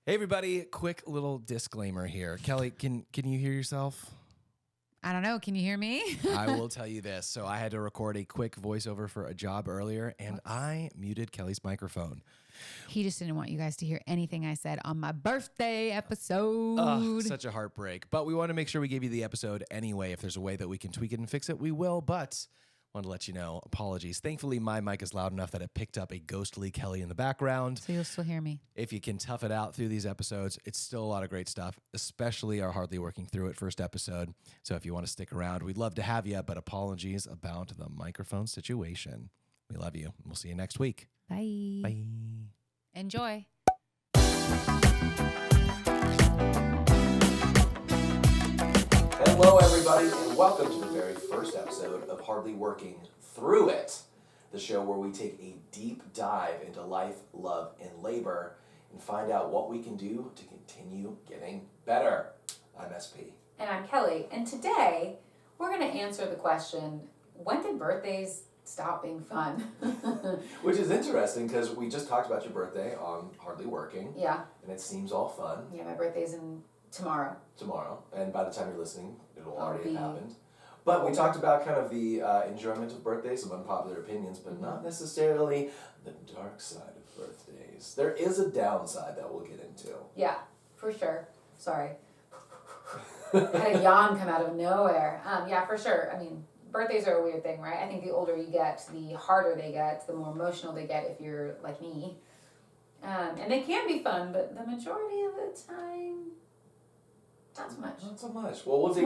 Hey everybody, quick little disclaimer here. Kelly, can you hear yourself? I don't know. Can you hear me? I will tell you this. So I had to record a quick voiceover for a job earlier, and I muted Kelly's microphone. He just didn't want you guys to hear anything I said on my birthday episode. Ugh, such a heartbreak. But we want to make sure we gave you the episode anyway. If there's a way that we can tweak it and fix it, we will. But wanted to let you know, apologies. Thankfully, my mic is loud enough that it picked up a ghostly Kelly in the background. So you'll still hear me. If you can tough it out through these episodes, it's still a lot of great stuff, especially our Hardly Working Through It first episode. So if you want to stick around, we'd love to have you, but apologies about the microphone situation. We love you. We'll see you next week. Bye. Bye. Enjoy. Hello, everybody, and welcome to the very first episode of Hardly Working Through It, the show where we take a deep dive into life, love, and labor and find out what we can do to continue getting better. I'm SP. And I'm Kelly. And today, we're going to answer the question, when did birthdays stop being fun? Which is interesting because we just talked about your birthday on Hardly Working. Yeah. And it seems all fun. Yeah, my birthday's tomorrow. Tomorrow. And by the time you're listening, it'll already be have happened. But we talked about kind of the enjoyment of birthdays, some unpopular opinions, but not necessarily the dark side of birthdays. There is a downside that we'll get into. Yeah, for sure. Sorry. Had a yawn come out of nowhere. Yeah, for sure. I mean, birthdays are a weird thing, right? I think the older you get, the harder they get, the more emotional they get if you're like me. And they can be fun, but the majority of the time, not so much. Not so much. Well, we'll take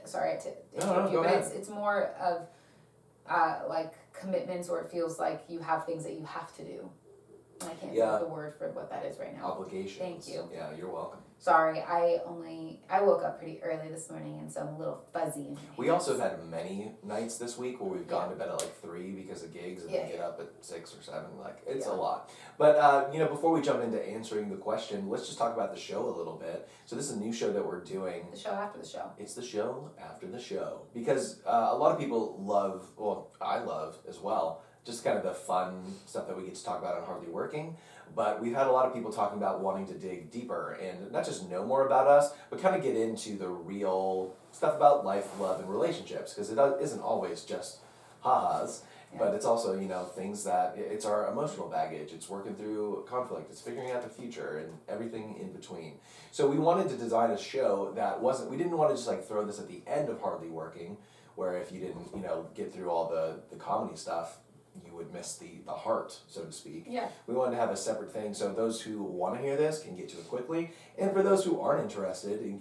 Sorry to No, interrupt you, go but ahead. it's more of like commitments where it feels like you have things that you have to do. And I can't think of the word for what that is right now. Obligations. Thank you. Yeah, you're welcome. Sorry, I woke up pretty early this morning, and so I'm a little fuzzy in my We hands. also have had many nights this week where we've gone to bed at like 3 because of gigs and then get up at 6 or 7. Like, it's a lot. But, before we jump into answering the question, let's just talk about the show a little bit. So this is a new show that we're doing. The show after the show. It's the show after the show. Because a lot of people love, well, I love as well, just kind of the fun stuff that we get to talk about on Hardly Working. But we've had a lot of people talking about wanting to dig deeper and not just know more about us, but kind of get into the real stuff about life, love, and relationships. Because it isn't always just ha-has, but it's also, things that, it's our emotional baggage. It's working through conflict. It's figuring out the future and everything in between. So we wanted to design a show that we didn't want to just like throw this at the end of Hardly Working, where if you didn't, get through all the comedy stuff, you would miss the heart, so to speak. Yeah. We wanted to have a separate thing so those who want to hear this can get to it quickly, and for those who aren't interested in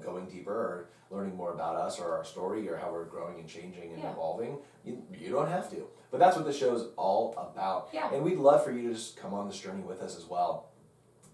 going deeper or learning more about us or our story or how we're growing and changing and evolving, you don't have to. But that's what the show's all about. Yeah. And we'd love for you to just come on this journey with us as well.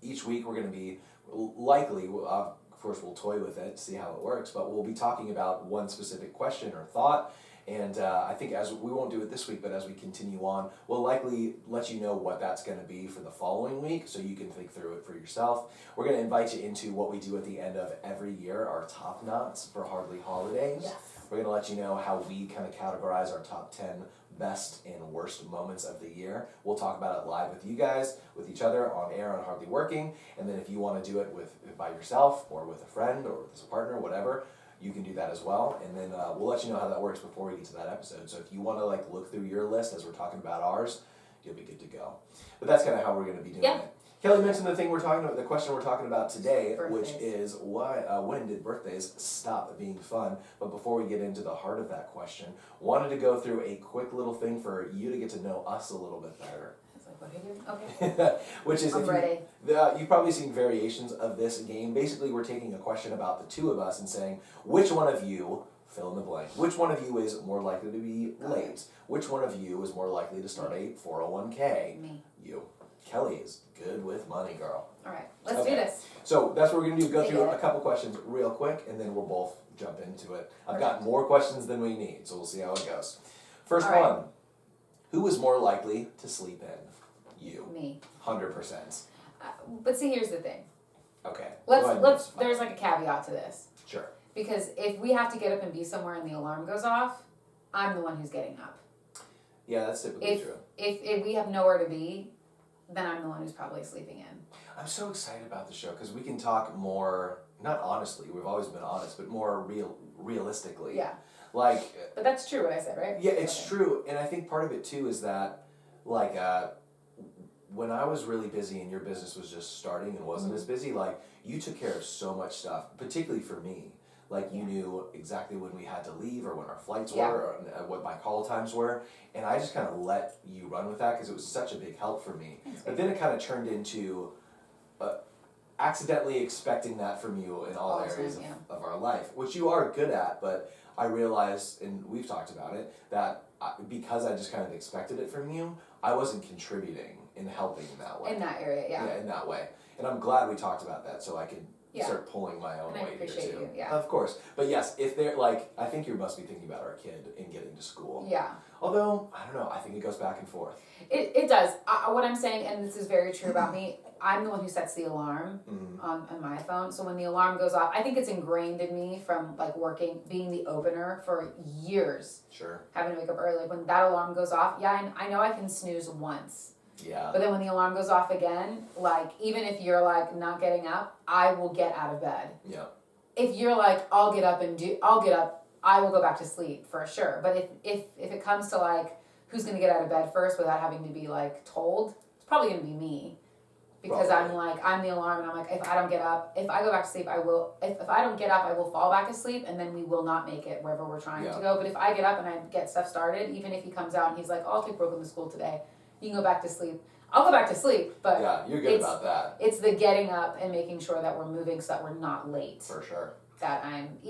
Each week we're going to be likely, of course we'll toy with it, see how it works, but we'll be talking about one specific question or thought. And I think we won't do it this week, but as we continue on, we'll likely let you know what that's going to be for the following week so you can think through it for yourself. We're going to invite you into what we do at the end of every year, our top knots for Hardly Holidays. Yes. We're going to let you know how we kind of categorize our top 10 best and worst moments of the year. We'll talk about it live with you guys, with each other, on air on Hardly Working. And then if you want to do it by yourself or with a friend or with a partner, whatever, you can do that as well, and then we'll let you know how that works before we get to that episode. So if you want to look through your list as we're talking about ours, you'll be good to go. But that's kind of how we're going to be doing it. Kelly mentioned the question we're talking about today, which is when did birthdays stop being fun? But before we get into the heart of that question, wanted to go through a quick little thing for you to get to know us a little bit better. What are you doing? Okay. Which is, I'm ready. You've probably seen variations of this game. Basically, we're taking a question about the two of us and saying, which one of you, fill in the blank, which one of you is more likely to be late? Which one of you is more likely to start a 401k? Me. You. Kelly is good with money, girl. All right, let's do this. So that's what we're going to do. Go through get a it. couple questions real quick, and then we'll both jump into it. I've got more questions than we need, so we'll see how it goes. First All right. one. Who is more likely to sleep in? You. Me. 100%. But see, here's the thing. Okay. There's like a caveat to this. Sure. Because if we have to get up and be somewhere and the alarm goes off, I'm the one who's getting up. Yeah, that's typically true. If we have nowhere to be, then I'm the one who's probably sleeping in. I'm so excited about the show because we can talk more, not honestly, we've always been honest, but more realistically. Yeah. Like, But that's true what I said, right? yeah, it's true. And I think part of it too is that, like, when I was really busy and your business was just starting and wasn't as busy, like, you took care of so much stuff, particularly for me. Like, you knew exactly when we had to leave or when our flights were or what my call times were. And I just kind of let you run with that because it was such a big help for me. But then it kind of turned into accidentally expecting that from you in all areas of our life, which you are good at, but I realized, and we've talked about it, that because I just kind of expected it from you, I wasn't contributing and helping in that way. In that area, Yeah, in that way. And I'm glad we talked about that so I could start pulling my own weight here too. You, yeah. Of course. But yes, if they're like, I think you must be thinking about our kid and getting to school. Yeah. Although, I don't know, I think it goes back and forth. It does. What I'm saying, and this is very true about me, I'm the one who sets the alarm on my phone. So when the alarm goes off, I think it's ingrained in me from like being the opener for years. Sure. Having to wake up early. When that alarm goes off, I know I can snooze once. Yeah. But then when the alarm goes off again, like, even if you're like not getting up, I will get out of bed. Yeah. If you're like, I'll get up, I will go back to sleep for sure. But if it comes to like, who's going to get out of bed first without having to be like told, it's probably going to be me. Because I'm like, I'm the alarm, and I'm like, if I don't get up, if I go back to sleep, I will, if I don't get up, I will fall back asleep, and then we will not make it wherever we're trying to go. But if I get up and I get stuff started, even if he comes out and he's like, oh, I'll take Brooklyn to school today, you can go back to sleep. I'll go back to sleep, but yeah, you're good about that. It's the getting up and making sure that we're moving so that we're not late. For sure. That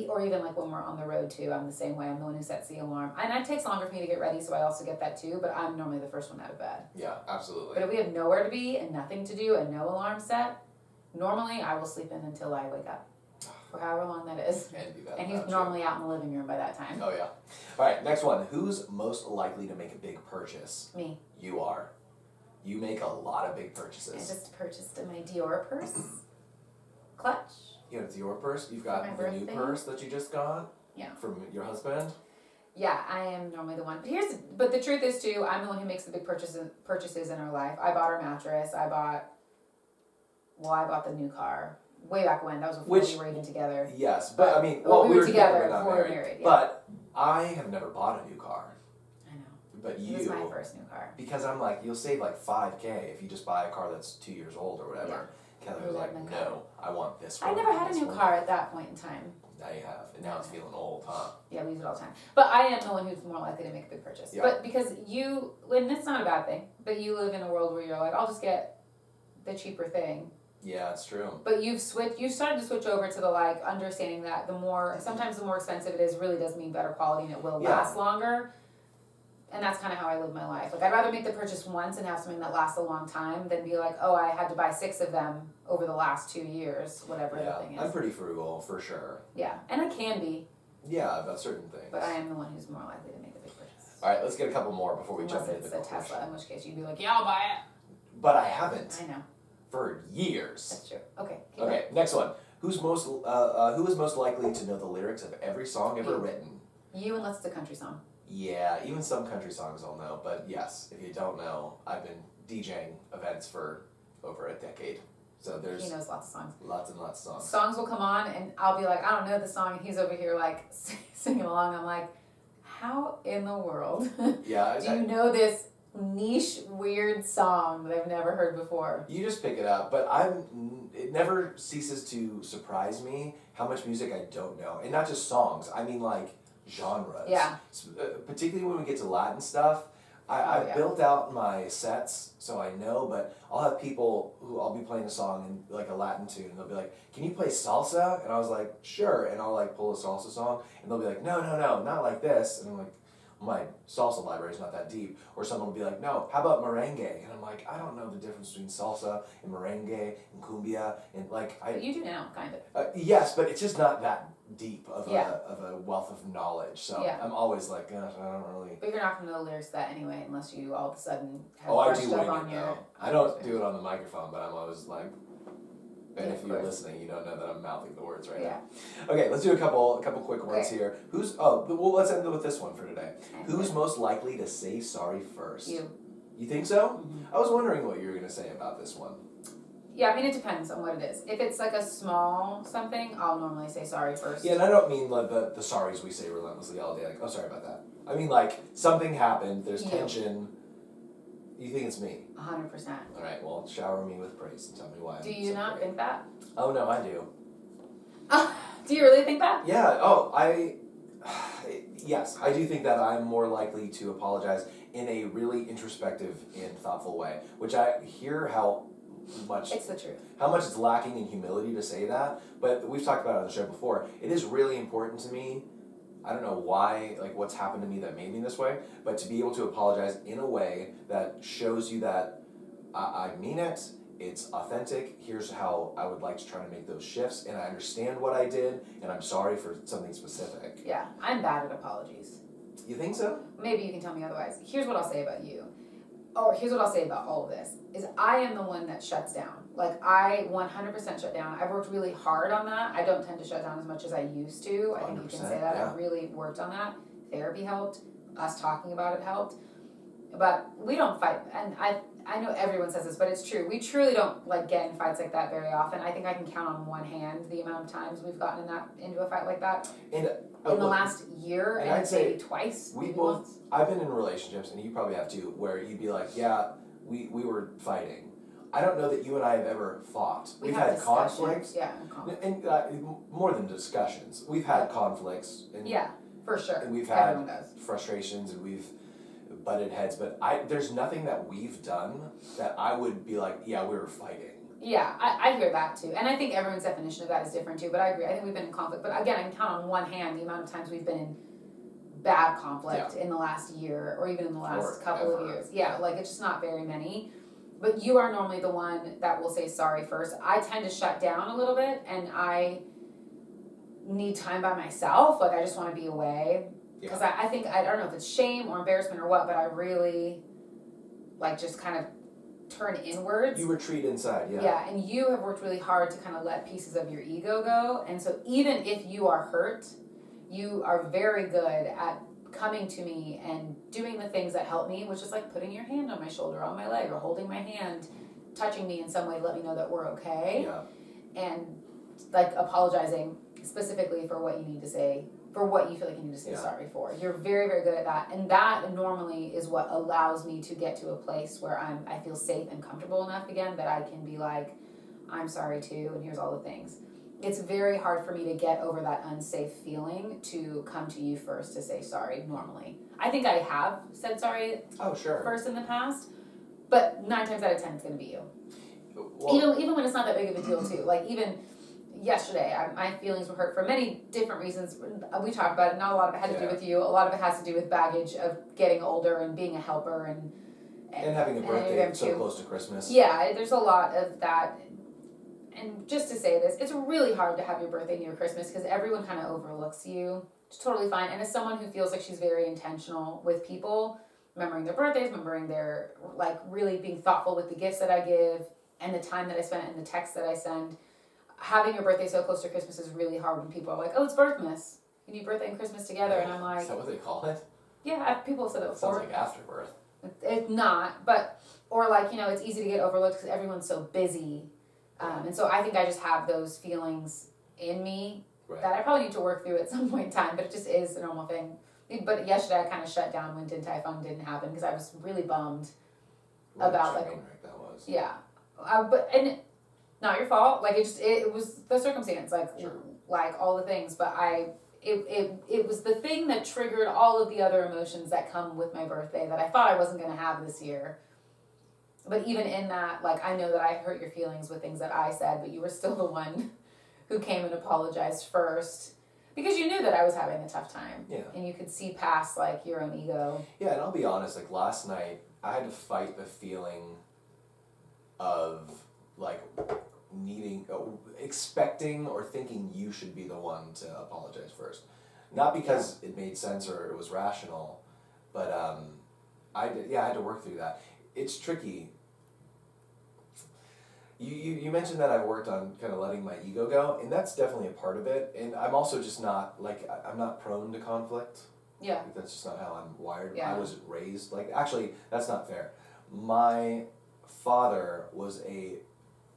or even like when we're on the road too, I'm the same way. I'm the one who sets the alarm. And it takes longer for me to get ready, so I also get that too, but I'm normally the first one out of bed. Yeah, absolutely. But if we have nowhere to be and nothing to do and no alarm set, normally I will sleep in until I wake up. For however long that is. And he's normally out in the living room by that time. Oh, yeah. All right, next one. Who's most likely to make a big purchase? Me. You are. You make a lot of big purchases. I just purchased my Dior purse. Clutch. You have a Dior purse? You've got the new purse that you just got? Yeah. From your husband? Yeah, I am normally the one. But the truth is too, I'm the one who makes the big purchases in our life. I bought our mattress. I bought the new car. Way back when. That was before we were even together. Yes, but I mean, we were together before we were married. Yeah. But I have never bought a new car. I know. But It was my first new car. Because I'm like, you'll save like $5,000 if you just buy a car that's 2 years old or whatever. Yeah. Kelly was like, no, I want this one. I never had a new car at that point in time. Now you have. And now it's feeling old, huh? Yeah, we use it all the time. But I am the one who's more likely to make a big purchase. Yeah. But because and it's not a bad thing, but you live in a world where you're like, I'll just get the cheaper thing. Yeah, it's true. But you started to switch over to the like understanding that sometimes the more expensive it is really does mean better quality and it will last longer. And that's kind of how I live my life. Like, I'd rather make the purchase once and have something that lasts a long time than be like, oh, I had to buy 6 of them over the last 2 years, whatever the thing is. I'm pretty frugal, for sure. Yeah, and I can be. Yeah, about certain things. But I am the one who's more likely to make a big purchase. All right, let's get a couple more before we jump into the conclusion. Tesla, in which case you'd be like, yeah, I'll buy it. But I haven't. I know. For years. That's true. Okay. Okay, next one. Who is most likely to know the lyrics of every song ever written? You, unless it's a country song. Yeah, even some country songs I'll know, but yes, if you don't know, I've been DJing events for over a decade. So there's... He knows lots of songs. Lots and lots of songs. Songs will come on, and I'll be like, I don't know the song, and he's over here, like, singing along. I'm like, how in the world do you know this niche, weird song that I've never heard before? You just pick it up, but it never ceases to surprise me how much music I don't know. And not just songs, I mean, like, genres. Yeah. Particularly when we get to Latin stuff, I've built out my sets so I know, but I'll have people who I'll be playing a song in like a Latin tune, and they'll be like, can you play salsa? And I was like, sure. And I'll like pull a salsa song, and they'll be like, no, not like this. And I'm like, my salsa library is not that deep. Or someone will be like, no, how about merengue? And I'm like, I don't know the difference between salsa and merengue and cumbia. And like, But you do now, kind of. Yes, but it's just not that deep of a wealth of knowledge. So I'm always like, gosh, I don't really. But you're not going to know the lyrics to that anyway, unless you all of a sudden have I brushed do up wing on it, your. though. I don't do it on the microphone, but I'm always like. And if you're listening, you don't know that I'm mouthing the words right now. Okay, let's do a couple quick words here. Let's end with this one for today. Who's most likely to say sorry first? You. You think so? Mm-hmm. I was wondering what you were going to say about this one. Yeah, I mean, it depends on what it is. If it's like a small something, I'll normally say sorry first. Yeah, and I don't mean like the sorries we say relentlessly all day, like, oh, sorry about that. I mean, like, something happened, there's tension. You think it's me? 100%. All right, well, shower me with praise and tell me why. Do you not think that? Oh, no, I do. Do you really think that? Yeah, yes, I do think that I'm more likely to apologize in a really introspective and thoughtful way, which I hear how much... It's the truth. How much it's lacking in humility to say that, but we've talked about it on the show before. It is really important to me. I don't know why, like what's happened to me that made me this way, but to be able to apologize in a way that shows you that I mean it, it's authentic, here's how I would like to try to make those shifts, and I understand what I did, and I'm sorry for something specific. Yeah, I'm bad at apologies. You think so? Maybe you can tell me otherwise. Here's what I'll say about you. Or here's what I'll say about all of this, is I am the one that shuts down. Like, I 100% shut down. I've worked really hard on that. I don't tend to shut down as much as I used to. I think you can say that. Yeah. I've really worked on that. Therapy helped. Us talking about it helped. But we don't fight. And I know everyone says this, but it's true. We truly don't, like, get in fights like that very often. I think I can count on one hand the amount of times we've gotten into a fight like that. And in the last year, and I'd say maybe twice. We maybe both. once. I've been in relationships, and you probably have too, where you'd be like, "Yeah, we were fighting." I don't know that you and I have ever fought. We've had conflicts. Yeah, and conflicts. And more than discussions, we've had conflicts. And, yeah, for sure. And we've had Everyone does. frustrations, and we've butted heads. But there's nothing that we've done that I would be like, "Yeah, we were fighting." Yeah, I hear that too. And I think everyone's definition of that is different too, but I agree. I think we've been in conflict. But again, I can count on one hand the amount of times we've been in bad conflict in the last year or even in the last couple of years. Yeah, like it's just not very many. But you are normally the one that will say sorry first. I tend to shut down a little bit and I need time by myself. Like I just want to be away. Because I think, I don't know if it's shame or embarrassment or what, but I really like just kind of turn inwards. You retreat inside, yeah. Yeah, and you have worked really hard to kind of let pieces of your ego go. And so even if you are hurt, you are very good at coming to me and doing the things that help me, which is like putting your hand on my shoulder, on my leg, or holding my hand, touching me in some way to let me know that we're okay. Yeah. And like apologizing specifically for what you need to say, for what you feel like you need to say sorry for. You're very, very good at that. And that normally is what allows me to get to a place where I feel safe and comfortable enough again that I can be like, I'm sorry too, and here's all the things. It's very hard for me to get over that unsafe feeling to come to you first to say sorry normally. I think I have said sorry first in the past, but 9 times out of 10 it's going to be you. Well, even when it's not that big of a deal too. Like even yesterday, my feelings were hurt for many different reasons. We talked about it. Not a lot of it had to do with you. A lot of it has to do with baggage of getting older and being a helper and having a birthday so close to Christmas. Yeah, there's a lot of that. And just to say this, it's really hard to have your birthday near Christmas because everyone kind of overlooks you. It's totally fine. And as someone who feels like she's very intentional with people, remembering their birthdays, remembering their, like, really being thoughtful with the gifts that I give and the time that I spent and the texts that I send, having your birthday so close to Christmas is really hard when people are like, oh, it's Birthmas. You do birthday and Christmas together. And I'm like... Is that what they call it? Yeah, people have said it before. Sounds like afterbirth. It's not, but... Or like, it's easy to get overlooked because everyone's so busy. And so I think I just have those feelings in me that I probably need to work through at some point in time, but it just is a normal thing. But yesterday I kind of shut down when Din Tai Fung didn't happen because I was really bummed about like... that was. Yeah. And not your fault. Like it was the circumstance, like like all the things. But it was the thing that triggered all of the other emotions that come with my birthday that I thought I wasn't going to have this year. But even in that, like I know that I hurt your feelings with things that I said, but you were still the one who came and apologized first because you knew that I was having a tough time. Yeah. And you could see past like your own ego. Yeah, and I'll be honest. Like last night, I had to fight the feeling of like expecting or thinking you should be the one to apologize first. Not because it made sense or it was rational, but I had to work through that. It's tricky. You mentioned that I've worked on kind of letting my ego go, and that's definitely a part of it. And I'm also just not, like, I'm not prone to conflict. Yeah. Like, that's just not how I'm wired. Yeah. I wasn't raised, like, actually, that's not fair. My father was a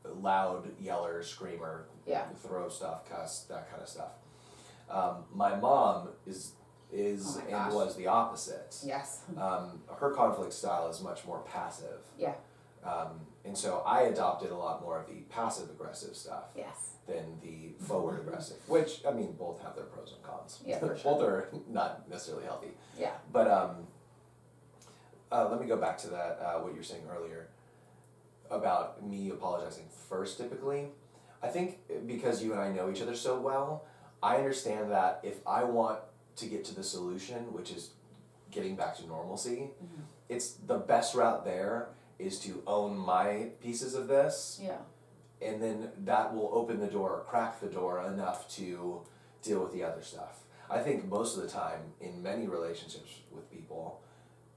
loud yeller, screamer, Yeah. throw stuff, cuss, that kind of stuff. My mom is Oh my and gosh. was the opposite. Yes. Her conflict style is much more passive. Yeah. And so I adopted a lot more of the passive aggressive stuff Yes. than the forward aggressive, which, I mean, both have their pros and cons. Yeah, for Both are not necessarily healthy. Yeah. But let me go back to that, what you were saying earlier about me apologizing first typically. I think because you and I know each other so well, I understand that if I want to get to the solution, which is getting back to normalcy, it's the best route there is to own my pieces of this, Yeah. and then that will open the door, or crack the door enough to deal with the other stuff. I think most of the time in many relationships with people,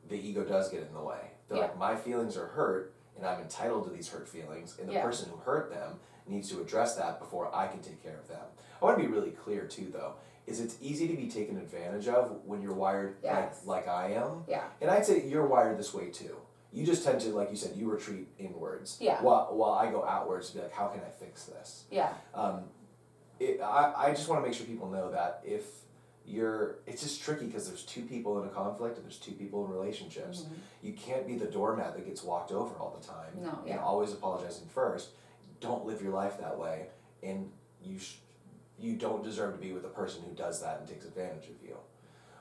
the ego does get in the way. They're like, my feelings are hurt, and I'm entitled to these hurt feelings, and the person who hurt them needs to address that before I can take care of them. I want to be really clear too, though, is it's easy to be taken advantage of when you're wired like I am. Yeah. And I'd say you're wired this way too. You just tend to, like you said, you retreat inwards. Yeah. While I go outwards to be like, how can I fix this? Yeah. I just want to make sure people know that if it's just tricky because there's two people in a conflict and there's two people in relationships. You can't be the doormat that gets walked over all the time. No, And always apologizing first. Don't live your life that way, and you don't deserve to be with a person who does that and takes advantage of you.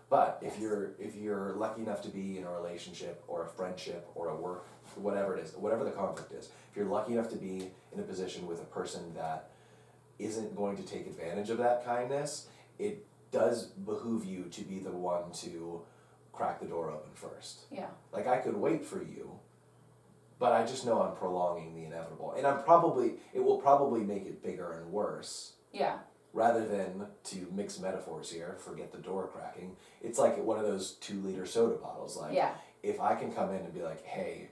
But if you're lucky enough to be in a relationship or a friendship or a work, whatever it is, whatever the conflict is, if you're lucky enough to be in a position with a person that isn't going to take advantage of that kindness, it does behoove you to be the one to crack the door open first. Yeah. Like, I could wait for you, but I just know I'm prolonging the inevitable. And it will probably make it bigger and worse. Yeah. Rather than, to mix metaphors here, forget the door cracking, it's like one of those 2-liter soda bottles. Like, if I can come in and be like, hey,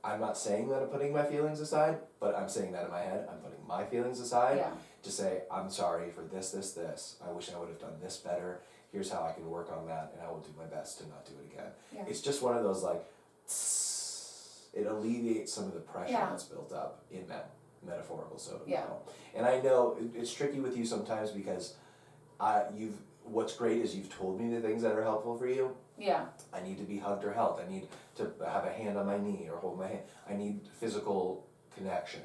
I'm not saying that I'm putting my feelings aside, but I'm saying that in my head, I'm putting my feelings aside to say, I'm sorry for this. I wish I would have done this better. Here's how I can work on that, and I will do my best to not do it again. Yeah. It's just one of those, like, it alleviates some of the pressure that's built up in that metaphorical soda bottle. And I know it's tricky with you sometimes because what's great is you've told me the things that are helpful for you. Yeah. I need to be hugged or held. I need to have a hand on my knee or hold my hand. I need physical connection.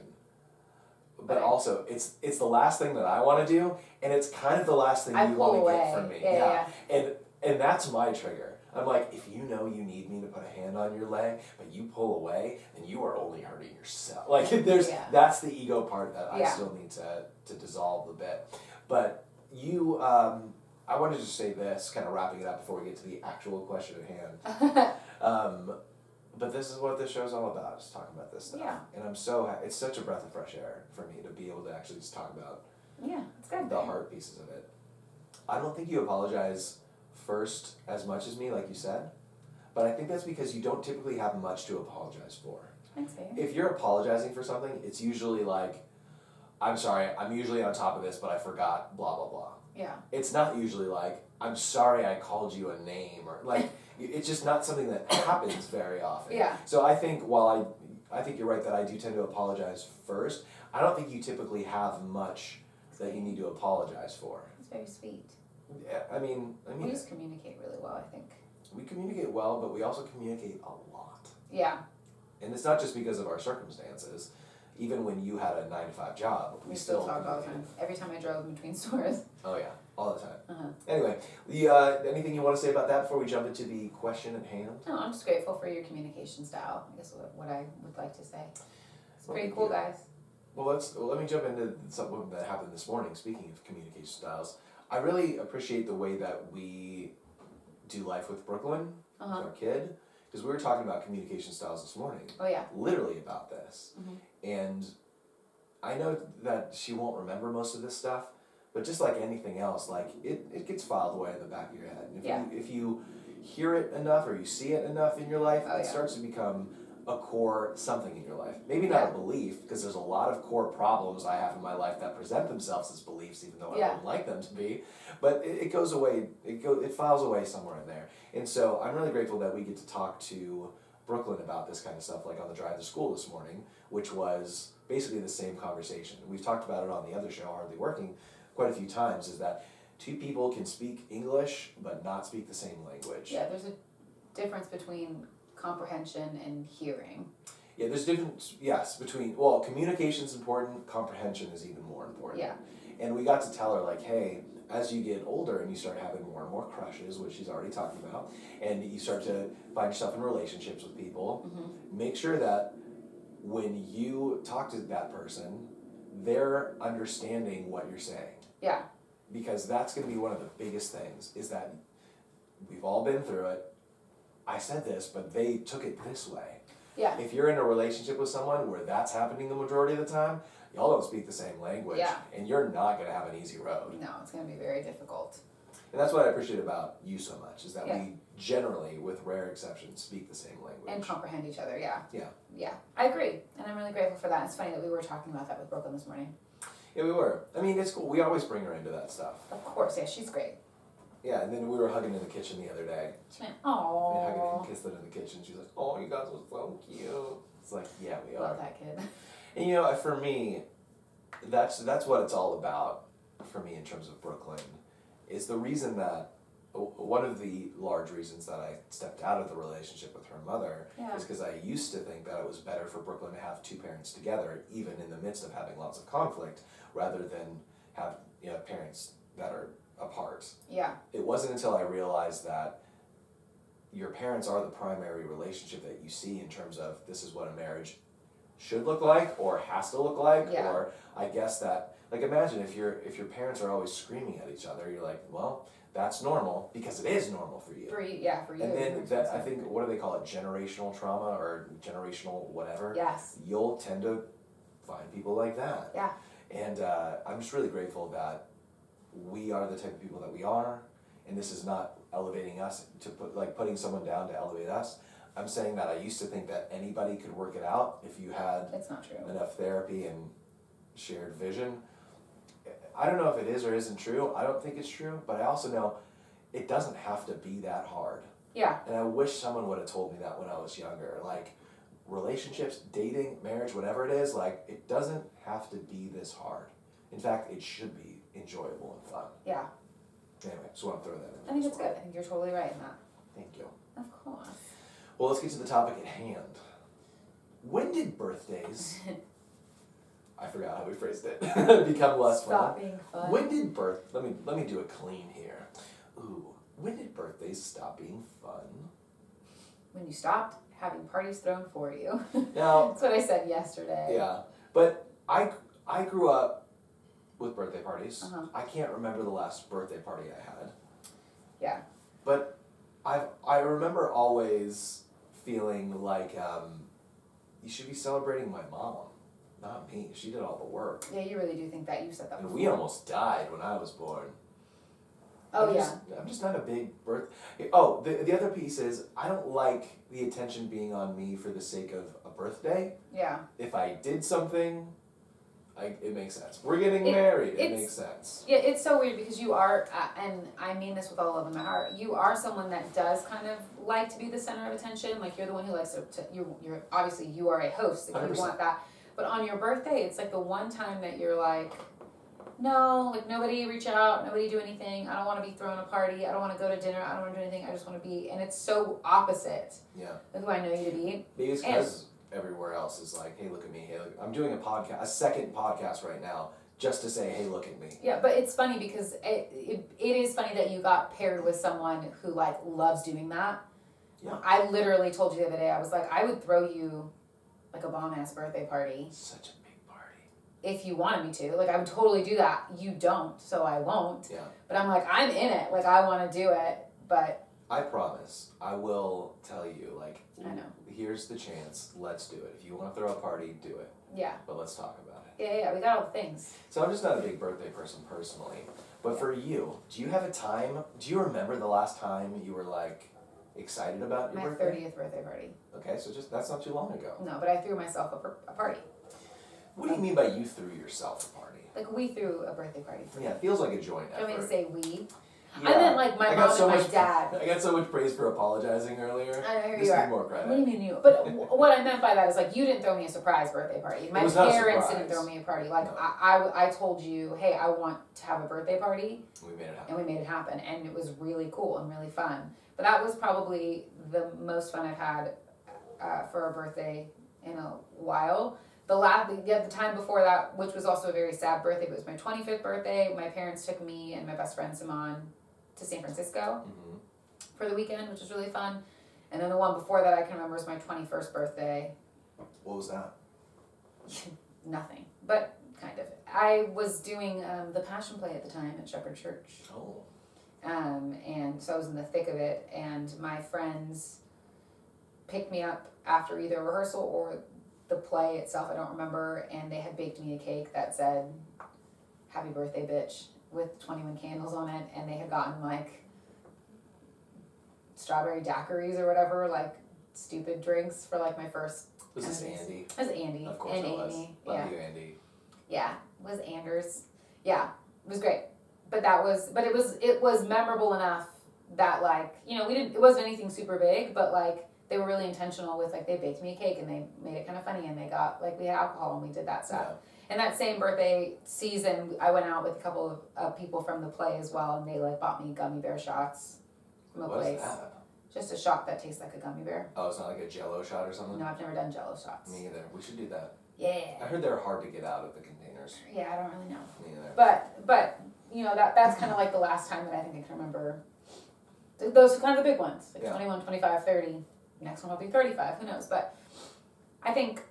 But also, it's the last thing that I want to do, and it's kind of the last thing you want to get from me. And that's my trigger. I'm like, if you know you need me to put a hand on your leg, but you pull away, then you are only hurting yourself. Like, that's the ego part that I still need to dissolve a bit. But you, I wanted to say this, kind of wrapping it up before we get to the actual question at hand. But this is what this show's all about, is talking about this stuff. Yeah. And I'm it's such a breath of fresh air for me to be able to actually just talk about it's good. the heart pieces of it. I don't think you apologize first as much as me, like you said, but I think that's because you don't typically have much to apologize for. That's fair. If you're apologizing for something, it's usually like, I'm sorry, I'm usually on top of this, but I forgot, blah, blah, blah. Yeah. It's not usually like, I'm sorry I called you a name, or like, it's just not something that happens very often. Yeah. So I think I think you're right that I do tend to apologize first. I don't think you typically have much that you need to apologize for. It's very sweet. Yeah, I mean, We just communicate really well, I think. we communicate well, but we also communicate a lot. Yeah. And it's not just because of our circumstances. Even when you had a 9-to-5 job, We still talk all the time. Every time I drove in between stores. Oh yeah, all the time. Uh-huh. Anyway, anything you want to say about that before we jump into the question at hand? No, I'm just grateful for your communication style. I guess what I would like to say. It's pretty cool, guys. Well, let me jump into something that happened this morning. Speaking of communication styles, I really appreciate the way that we do life with Brooklyn, with our kid, because we were talking about communication styles this morning. Oh yeah. Literally about this. And I know that she won't remember most of this stuff, but just like anything else, like it gets filed away in the back of your head. And if you hear it enough or you see it enough in your life, it starts to become a core something in your life. Maybe not a belief, because there's a lot of core problems I have in my life that present themselves as beliefs, even though I wouldn't like them to be. But it goes away. It files away somewhere in there. And so I'm really grateful that we get to talk to Brooklyn about this kind of stuff. Like on the drive to school this morning, which was basically the same conversation. We've talked about it on the other show, Hardly Working, quite a few times, is that two people can speak English but not speak the same language. Yeah, there's a difference between comprehension and hearing. Yeah, there's difference, yes, between, well, communication's important, comprehension is even more important. Yeah. And we got to tell her, like, hey, as you get older and you start having more and more crushes, which she's already talking about, and you start to find yourself in relationships with people, make sure that when you talk to that person, they're understanding what you're saying. Yeah. Because that's going to be one of the biggest things, is that we've all been through it. I said this, but they took it this way. Yeah. If you're in a relationship with someone where that's happening the majority of the time, y'all don't speak the same language, Yeah. and you're not going to have an easy road. No, it's going to be very difficult. And that's what I appreciate about you so much, is that Yeah. we generally, with rare exceptions, speak the same language. And comprehend each other, yeah. Yeah. Yeah, I agree. And I'm really grateful for that. It's funny that we were talking about that with Brooklyn this morning. Yeah, we were. I mean, it's cool. We always bring her into that stuff. Of course, yeah, she's great. Yeah, and then we were hugging in the kitchen the other day. She went, We hugging "Aww." and kissed it in the kitchen. She was like, oh, you guys were so cute. It's like, yeah, we Love are. that kid. And you know, for me, that's what it's all about for me in terms of Brooklyn, is the reason that, one of the large reasons that I stepped out of the relationship with her mother Yeah. is because I used to think that it was better for Brooklyn to have two parents together, even in the midst of having lots of conflict, rather than have, you know, parents that are apart. Yeah, It wasn't until I realized that your parents are the primary relationship that you see in terms of this is what a marriage should look like or has to look like, Yeah. or I guess that, like, imagine if your parents are always screaming at each other, you're like, well, that's normal because it is normal for you. for you. And then that, I think, what do they call it, generational trauma or generational whatever? Yes. You'll tend to find people like that. Yeah. And I'm just really grateful that we are the type of people that we are, and this is not elevating us to putting someone down to elevate us. I'm saying that I used to think that anybody could work it out if you had It's not true. enough therapy and shared vision. I don't know if it is or isn't true. I don't think it's true, but I also know it doesn't have to be that hard. Yeah. And I wish someone would have told me that when I was younger. Like, relationships, dating, marriage, whatever it is, like, it doesn't have to be this hard. In fact, it should be enjoyable and fun. Yeah. Anyway, just want to throw that in. I think it's good. I think you're totally right in that. Thank you. Of course. Well, let's get to the topic at hand. When did birthdays, I forgot how we phrased it, become less Stop fun? being fun. When did let me do it clean here. Ooh, when did birthdays stop being fun? When you stopped having parties thrown for you. Now, That's what I said yesterday. yeah, but I grew up with birthday parties. Uh-huh. I can't remember the last birthday party I had. Yeah. But I remember always feeling like you should be celebrating my mom, not me. She did all the work. Yeah, you really do think that. You said that And before. we almost died when I was born. Oh, I'm just not a big birth. Oh, the other piece is I don't like the attention being on me for the sake of a birthday. Yeah. If I did something, it makes sense. We're getting married. It makes sense. Yeah, it's so weird because you are, and I mean this with all love in my heart, you are someone that does kind of like to be the center of attention. Like, you're the one who likes to you're obviously, you are a host. Like, 100%. you want that. But on your birthday, it's like the one time that you're like, no, like, nobody reach out, nobody do anything. I don't want to be throwing a party. I don't want to go to dinner. I don't want to do anything. I just want to be, and it's so opposite Yeah. of who I know you to be. Maybe it's because everywhere else is like, hey, look at me. Hey, look. I'm doing a second podcast right now, just to say, hey, look at me. Yeah, but it's funny because it is funny that you got paired with someone who, like, loves doing that. Yeah. I literally told you the other day, I was like, I would throw you, like, a bomb-ass birthday party Such a big party. if you wanted me to. Like, I would totally do that. You don't, so I won't. Yeah. But I'm like, I'm in it. Like, I want to do it. But I promise, I will tell you, like, I know. here's the chance, let's do it. If you want to throw a party, do it. Yeah. But let's talk about it. Yeah, we got all the things. So I'm just not a big birthday person personally. But for you, do you have a time, do you remember the last time you were, like, excited about your My birthday? 30th birthday party. Okay, so that's not too long ago. No, but I threw myself a party. What do you mean by you threw yourself a party? Like, we threw a birthday party. Yeah, it feels like a joint Do you want me to effort. say we? I meant like my mom and my dad. I got so much praise for apologizing earlier. I know, here Just you need are. more credit. What do you mean you? But what I meant by that is like you didn't throw me a surprise birthday party. My parents didn't throw me a party. Like no. I told you, hey, I want to have a birthday party. We made it happen. And we made it happen, and it was really cool and really fun. But that was probably the most fun I've had for a birthday in a while. The time before that, which was also a very sad birthday, but it was my 25th birthday. My parents took me and my best friend Simon to San Francisco for the weekend, which was really fun. And then the one before that I can remember was my 21st birthday. What was that? Nothing, but kind of. I was doing the Passion Play at the time at Shepherd Church. Oh. And so I was in the thick of it, and my friends picked me up after either rehearsal or the play itself, I don't remember, and they had baked me a cake that said, "Happy birthday, bitch," with 21 candles on it, and they had gotten, like, strawberry daiquiris or whatever, like, stupid drinks for, like, my first... Was this Andy? It was Andy. Of course and it was. Amy. Love you, Andy. Yeah, it was Anders. Yeah, it was great. But it was memorable enough that, like, you know, it wasn't anything super big, but, like, they were really intentional with, like, they baked me a cake and they made it kind of funny, and they got, like, we had alcohol and we did that stuff. Yeah. And that same birthday season, I went out with a couple of people from the play as well, and they, like, bought me gummy bear shots from a place. What is that? Just a shot that tastes like a gummy bear. Oh, it's not like a Jell-O shot or something? No, I've never done Jell-O shots. Me either. We should do that. Yeah. I heard they're hard to get out of the containers. Yeah, I don't really know. Me either. But you know, that's kind of like the last time that I think I can remember. Those are kind of the big ones. Like 21, 25, 30. Next one will be 35. Who knows? But I think,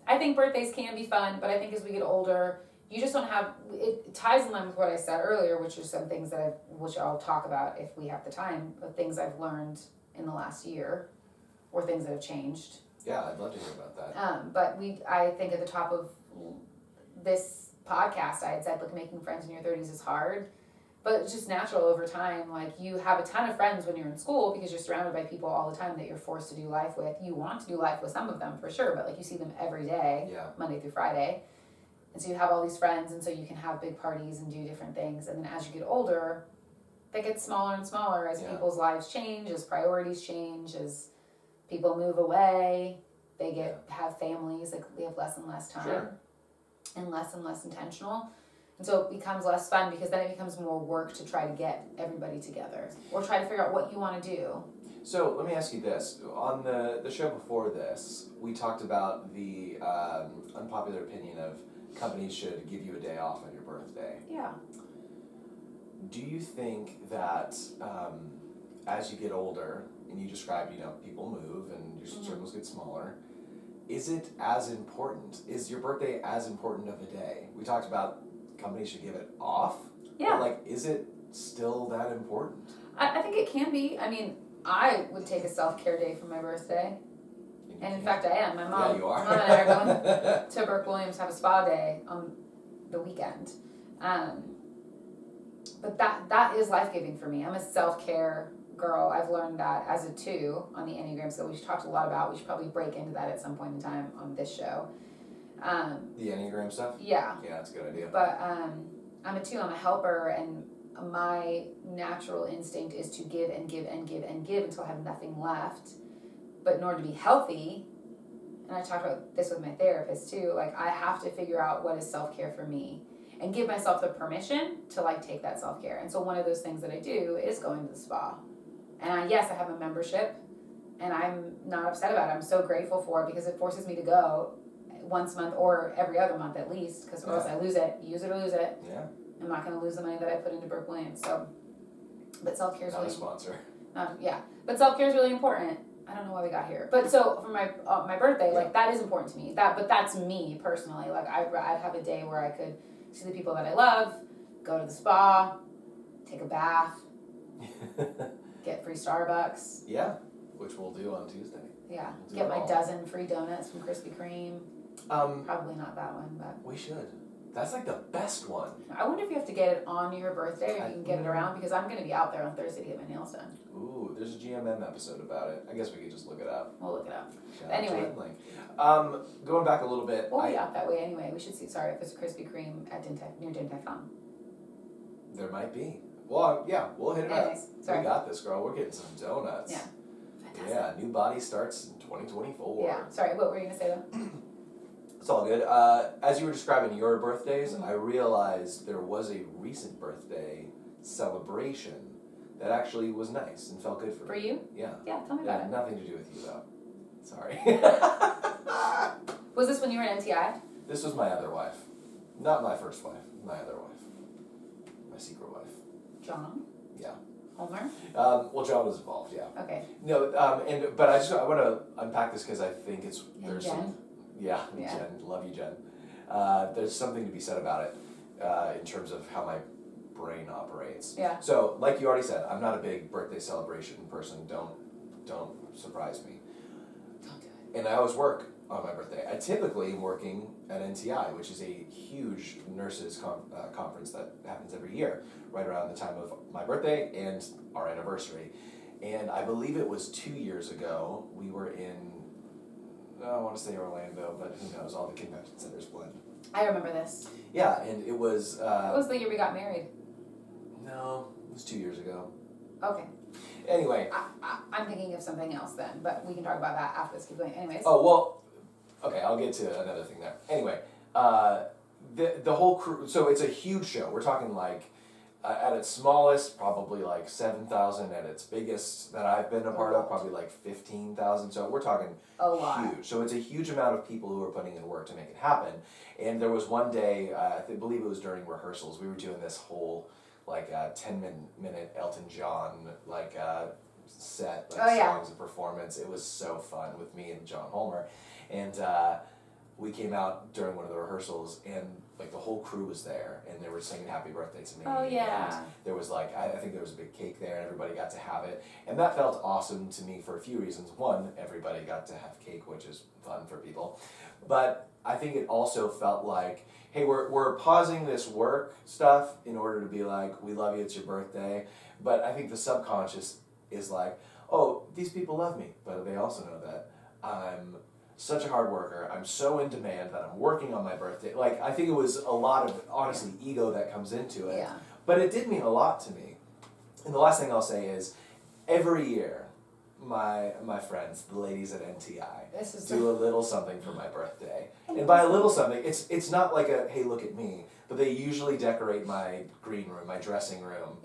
I think birthdays can be fun, but I think as we get older, you just don't have, it ties in line with what I said earlier, which are some things which I'll talk about if we have the time, of things I've learned in the last year, or things that have changed. Yeah, I'd love to hear about that. But I think at the top of this podcast, I had said, look, making friends in your 30s is hard, but it's just natural over time. Like, you have a ton of friends when you're in school because you're surrounded by people all the time that you're forced to do life with. You want to do life with some of them for sure, but like you see them every day, Monday through Friday. And so you have all these friends, and so you can have big parties and do different things. And then as you get older, that gets smaller and smaller as people's lives change, as priorities change, as people move away, they have families, like we have less and less time and less intentional. And so it becomes less fun because then it becomes more work to try to get everybody together or try to figure out what you want to do. So let me ask you this. On the show before this, we talked about the unpopular opinion of companies should give you a day off on your birthday. Yeah. Do you think that as you get older, and you described, you know, people move and your circles get smaller, is it as important? Is your birthday as important of a day? We talked about companies should give it off. Yeah. But, like, is it still that important? I think it can be. I mean, I would take a self-care day for my birthday. And in fact, I am. My mom, you are. Mom and I are going to Burke Williams to have a spa day on the weekend. But that is life-giving for me. I'm a self-care girl. I've learned that as a 2 on the Enneagram scale, which we talked a lot about. We should probably break into that at some point in time on this show. The Enneagram stuff? Yeah. Yeah, that's a good idea. But I'm a 2. I'm a helper, and my natural instinct is to give and give and give and give until I have nothing left. But in order to be healthy, and I talked about this with my therapist too, like, I have to figure out what is self-care for me and give myself the permission to, like, take that self-care. And so one of those things that I do is going to the spa. And I have a membership, and I'm not upset about it. I'm so grateful for it because it forces me to go once a month or every other month at least, because or else I lose it. Use it or lose it. Yeah. I'm not going to lose the money that I put into Burke Williams. So, but self-care is not really a sponsor. But self-care is really important. I don't know why we got here, but so for my birthday, like, that is important to me. But that's me personally. Like, I'd have a day where I could see the people that I love, go to the spa, take a bath, get free Starbucks. Yeah, which we'll do on Tuesday. Yeah, get my dozen free donuts from Krispy Kreme. Probably not that one, but we should. That's like the best one. I wonder if you have to get it on your birthday or you can get it around, because I'm going to be out there on Thursday to get my nails done. Ooh, there's a GMM episode about it. I guess we could just look it up. We'll look it up. Anyway. Going back a little bit. We'll be out that way anyway. We should see, if there's a Krispy Kreme at near Din Tai Fung. There might be. Well, yeah, we'll hit it up. Anyways, sorry. We got this, girl. We're getting some donuts. Yeah. Fantastic. Yeah, new body starts in 2024. Yeah. Sorry, what were you going to say though? It's all good. As you were describing your birthdays, I realized there was a recent birthday celebration that actually was nice and felt good for me. For you? Yeah. Yeah, tell me about it. Nothing to do with you, though. Sorry. Was this when you were in NTI? This was my other wife. Not my first wife. My other wife. My secret wife. John? Yeah. Homer? Well, John was involved, yeah. Okay. No, but I want to unpack this because I think there's Jen? some. Yeah, Yeah. Jen. Love you, Jen. There's something to be said about it in terms of how my brain operates. Yeah. So, like you already said, I'm not a big birthday celebration person. Don't surprise me. Don't do it. And I always work on my birthday. I typically am working at NTI, which is a huge nurses conference that happens every year, right around the time of my birthday and our anniversary. And I believe it was 2 years ago, we were in, I want to say Orlando, but who knows, all the convention centers blend. I remember this. Yeah, and it was... What was the year we got married? No, it was 2 years ago. Okay. Anyway. I'm thinking of something else then, but we can talk about that after this. Keep going. Anyways. Oh, well, okay, I'll get to another thing there. Anyway, the whole crew, so it's a huge show. We're talking like, at its smallest, probably like 7,000. At its biggest that I've been a part of, probably like 15,000. So we're talking a lot. huge. So it's a huge amount of people who are putting in work to make it happen. And there was one day, I believe it was during rehearsals, we were doing this whole like 10-minute Elton John like set, like songs and performance. It was so fun with me and John Homer. And we came out during one of the rehearsals and like the whole crew was there and they were singing happy birthday to me. Oh yeah. And there was like, I think there was a big cake there and everybody got to have it. And that felt awesome to me for a few reasons. One, everybody got to have cake, which is fun for people. But I think it also felt like, hey, we're pausing this work stuff in order to be like, we love you, it's your birthday. But I think the subconscious is like, oh, these people love me. But they also know that I'm such a hard worker. I'm so in demand that I'm working on my birthday. Like, I think it was a lot of, honestly, ego that comes into it. Yeah. But it did mean a lot to me. And the last thing I'll say is, every year, my friends, the ladies at NTI, do a little something for my birthday. And by a little something, it's not like a, hey, look at me, but they usually decorate my green room, my dressing room,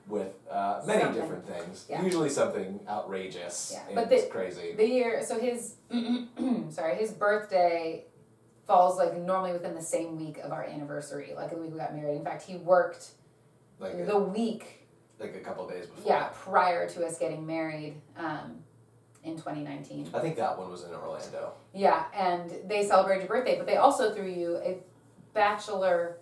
with many different things. Yeah. Usually something outrageous and it's crazy. The year, so his, his birthday falls like normally within the same week of our anniversary, like the week we got married. In fact, he worked like the week. Like a couple days before. Yeah, prior to us getting married in 2019. I think that one was in Orlando. Yeah, and they celebrated your birthday, but they also threw you a bachelorette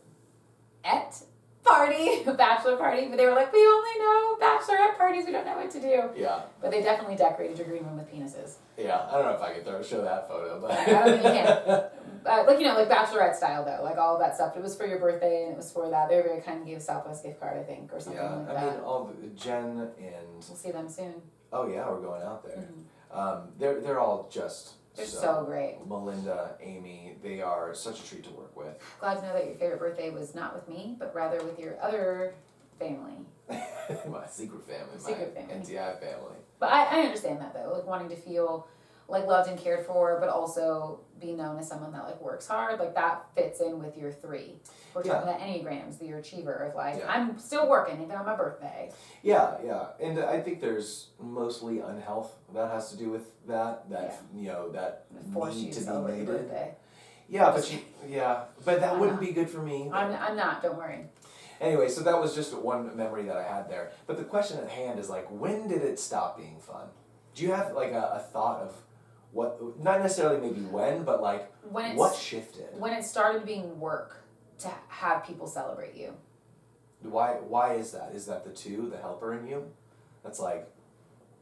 party, but they were like, we only know bachelorette parties, we don't know what to do. Yeah. But they definitely decorated your green room with penises. Yeah, I don't know if I can show that photo, but... I don't think you can. Like bachelorette style though, like all of that stuff. It was for your birthday and it was for that. They were very kind and gave a Southwest gift card, I think, or something like that. Yeah, I mean, Jen and... We'll see them soon. Oh yeah, we're going out there. Mm-hmm. They're all just... They're so great. Melinda, Amy, they are such a treat to work with. Glad to know that your favorite birthday was not with me, but rather with your other family. My secret family. NTI family. But I understand that though, like wanting to feel like loved and cared for, but also be known as someone that like works hard. Like that fits in with your 3. We're talking about Enneagrams, the achiever of like, I'm still working even on my birthday. Yeah. And I think there's mostly unhealth that has to do with that you know, that force need you to be celebrate your needed. birthday. Yeah, but that wouldn't be good for me. I'm not, don't worry. Anyway, so that was just one memory that I had there. But the question at hand is like, when did it stop being fun? Do you have like a thought of what, not necessarily maybe when, but like what shifted? When it started being work to have people celebrate you. Why is that? Is that the helper in you? That's like,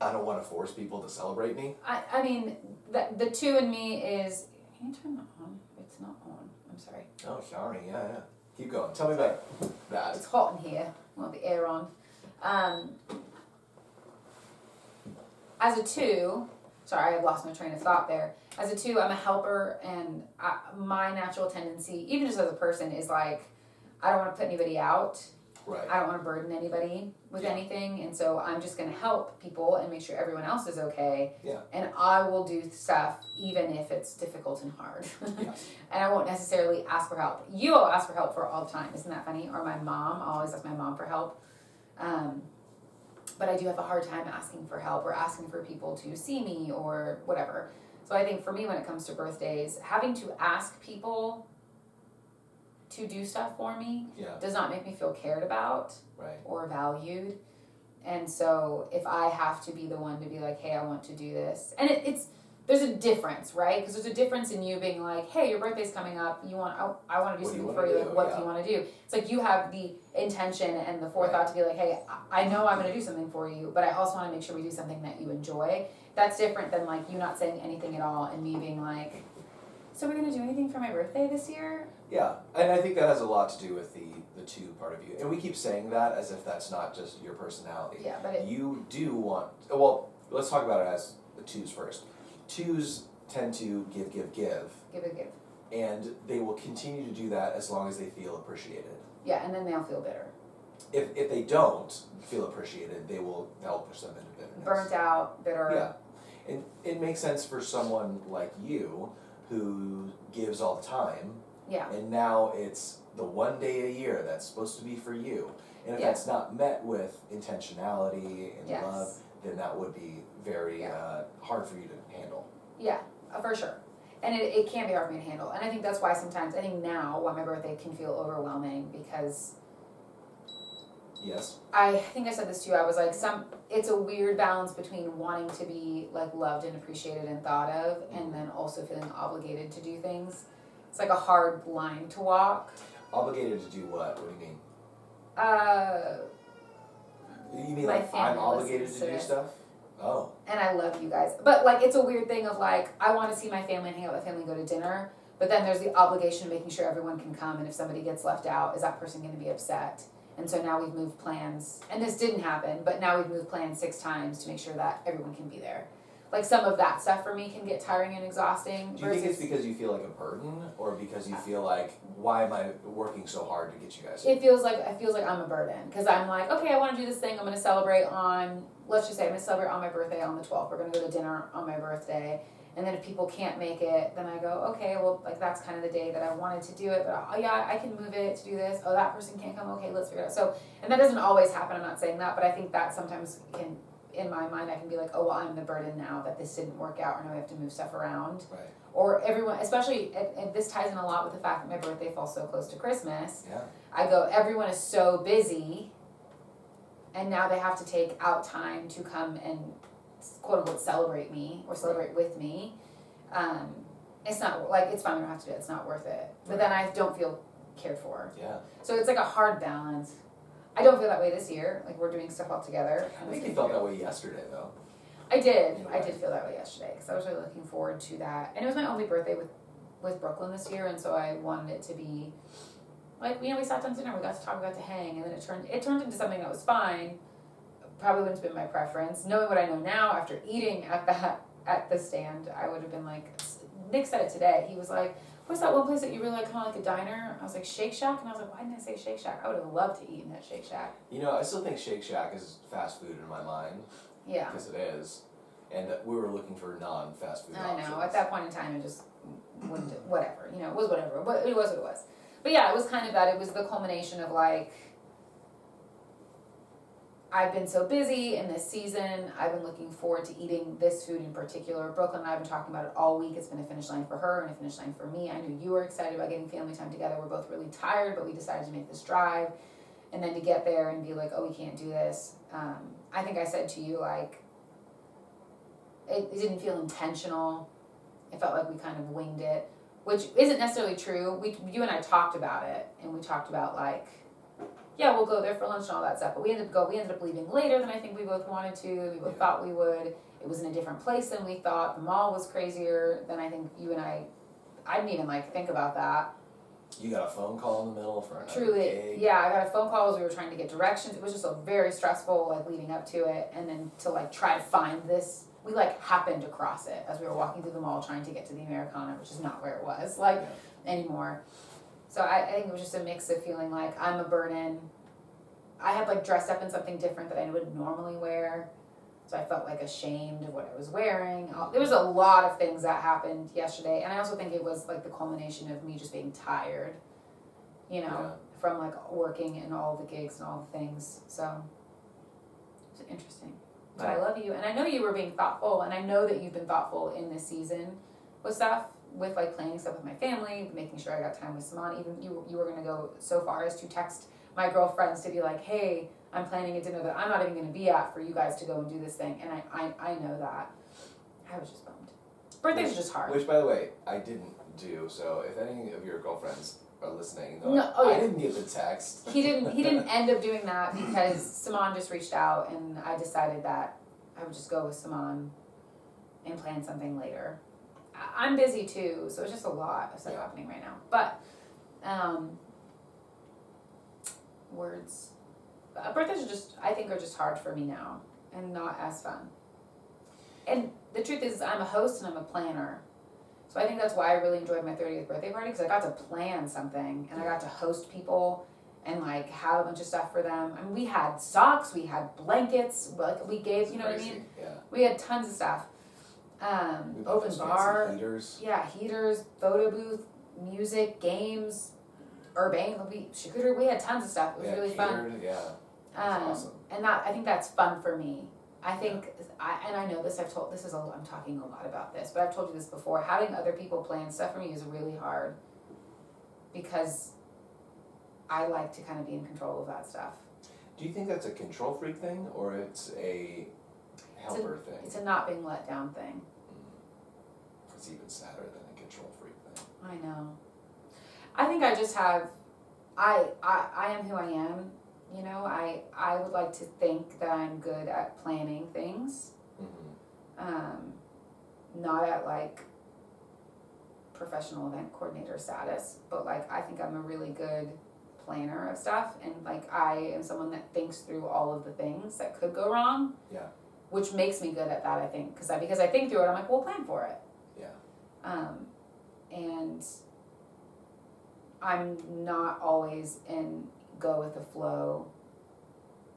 I don't want to force people to celebrate me. I mean, the 2 in me is, can you turn that on? It's not on. I'm sorry. Oh, sorry. Yeah. Keep going. Tell me about that. It's hot in here. I want the air on. As a 2, sorry, I've lost my train of thought there. As a 2, I'm a helper, and my natural tendency, even just as a person, is like, I don't want to put anybody out. Right. I don't want to burden anybody with anything, and so I'm just going to help people and make sure everyone else is okay. Yeah. And I will do stuff even if it's difficult and hard. Yes. And I won't necessarily ask for help. You all ask for help for all the time. Isn't that funny? Or my mom. I always ask my mom for help. But I do have a hard time asking for help or asking for people to see me or whatever. So I think for me, when it comes to birthdays, having to ask people to do stuff for me does not make me feel cared about or valued. And so if I have to be the one to be like, hey, I want to do this. And there's a difference, right? Because there's a difference in you being like, hey, your birthday's coming up. I want to do something for you. Like, what do you want to do? It's like you have the intention and the forethought to be like, hey, I know I'm going to do something for you, but I also want to make sure we do something that you enjoy. That's different than like you not saying anything at all and me being like, so we're going to do anything for my birthday this year? Yeah, and I think that has a lot to do with the two part of you. And we keep saying that as if that's not just your personality. Yeah, but you do want, well, let's talk about it as the twos first. Twos tend to give. Give. And they will continue to do that as long as they feel appreciated. Yeah, and then they'll feel bitter. If they don't feel appreciated, that'll push them into bitterness. Burnt out, bitter. Yeah. And it makes sense for someone like you who gives all the time. Yeah. And now it's the one day a year that's supposed to be for you. And if that's not met with intentionality and love, then that would be very hard for you to handle. Yeah, for sure. And it can be hard for me to handle. And I think that's why sometimes, I think now, why my birthday can feel overwhelming because... Yes. I think I said this to you, I was like, it's a weird balance between wanting to be like loved and appreciated and thought of, and then also feeling obligated to do things. It's like a hard line to walk. Obligated to do what? What do you mean? You mean like I'm obligated to do stuff? Oh. And I love you guys. But like it's a weird thing of like, I want to see my family and hang out with family and go to dinner, but then there's the obligation of making sure everyone can come, and if somebody gets left out, is that person going to be upset? And so now we've moved plans, and this didn't happen, but now we've moved plans 6 times to make sure that everyone can be there. Like some of that stuff for me can get tiring and exhausting. Do you think it's because you feel like a burden, or because you feel like, why am I working so hard to get you guys here? It feels like I'm a burden, because I'm like, okay, I want to do this thing. I'm going to celebrate on, let's just say I'm going to celebrate on my birthday on the 12th. We're going to go to dinner on my birthday. And then if people can't make it, then I go, okay, well, like that's kind of the day that I wanted to do it, but I can move it to do this. Oh, that person can't come. Okay, let's figure it out. So, and that doesn't always happen. I'm not saying that, but I think that sometimes can, in my mind, I can be like, oh, well, I'm the burden now that this didn't work out, or now we have to move stuff around. Right. Or everyone, especially, and this ties in a lot with the fact that my birthday falls so close to Christmas. Yeah. I go, everyone is so busy, and now they have to take out time to come and quote unquote celebrate me or celebrate with me. It's not like, it's fine, we don't have to do it, it's not worth it. But then I don't feel cared for. Yeah. So it's like a hard balance. I don't feel that way this year. Like we're doing stuff all together. I think you felt that way yesterday though. I did. You know, I did feel that way yesterday because I was really looking forward to that. And it was my only birthday with Brooklyn this year, and so I wanted it to be like, we sat down to dinner, we got to talk, we got to hang, and then it turned into something that was fine. Probably wouldn't have been my preference. Knowing what I know now, after eating at the stand, I would have been like, Nick said it today. He was like, what's that one place that you really like, kind of like a diner? I was like, Shake Shack? And I was like, why didn't I say Shake Shack? I would have loved to eat in that Shake Shack. You know, I still think Shake Shack is fast food in my mind. Yeah. Because it is. And we were looking for non-fast food options. I know. At that point in time, it just wouldn't, whatever. You know, it was whatever. But it was what it was. But yeah, it was kind of that. It was the culmination of like, I've been so busy in this season. I've been looking forward to eating this food in particular. Brooklyn and I have been talking about it all week. It's been a finish line for her and a finish line for me. I knew you were excited about getting family time together. We're both really tired, but we decided to make this drive. And then to get there and be like, oh, we can't do this. I think I said to you, like, it didn't feel intentional. It felt like we kind of winged it, which isn't necessarily true. You and I talked about it, and we talked about like, yeah, we'll go there for lunch and all that stuff. But we ended up leaving later than I think we both wanted to. We both thought we would. It was in a different place than we thought. The mall was crazier than I think you and I didn't even like think about that. You got a phone call in the middle for another Truly, gig. yeah, I got a phone call as we were trying to get directions. It was just a very stressful, like, leading up to it. And then to, like, try to find this, we, like, happened across it as we were walking through the mall trying to get to the Americana, which is not where it was, like, anymore. So I think it was just a mix of feeling like I'm a burden I had like dressed up in something different that I would normally wear. So I felt like ashamed of what I was wearing. There was a lot of things that happened yesterday. And I also think it was like the culmination of me just being tired, you know, from like working and all the gigs and all the things. So it's interesting. But I love you. And I know you were being thoughtful. And I know that you've been thoughtful in this season with stuff, with like planning stuff with my family, making sure I got time with Simone. Even you were going to go so far as to text my girlfriends to be like, hey, I'm planning a dinner that I'm not even going to be at for you guys to go and do this thing. And I know that. I was just bummed. Birthdays are just hard. Which, by the way, I didn't do. So if any of your girlfriends are listening, I didn't get the text. He didn't end up doing that because Simone just reached out and I decided that I would just go with Simone and plan something later. I'm busy too, so it's just a lot of stuff happening right now. But words. Birthdays I think are just hard for me now and not as fun. And the truth is, I'm a host and I'm a planner. So I think that's why I really enjoyed my 30th birthday party, because I got to plan something and I got to host people and like have a bunch of stuff for them. I mean, we had socks, we had blankets, like we gave, you know what I mean? Yeah. We had tons of stuff. Open bar, heaters. Yeah, heaters, photo booth, music, games, urbane. We had tons of stuff. It was really fun. Yeah. Awesome. And I think that's fun for me. I think, I know this, I'm talking a lot about this, but I've told you this before. Having other people plan stuff for me is really hard because I like to kind of be in control of that stuff. Do you think that's a control freak thing or it's a helper thing? It's a not being let down thing. It's even sadder than a control freak thing. I know. I think I just have, I am who I am. You know, I would like to think that I'm good at planning things. Mm-hmm. Not at like professional event coordinator status, but like I think I'm a really good planner of stuff, and like I am someone that thinks through all of the things that could go wrong. Yeah. Which makes me good at that, I think, because I think through it. I'm like, well, plan for it. Yeah. And I'm not always in go with the flow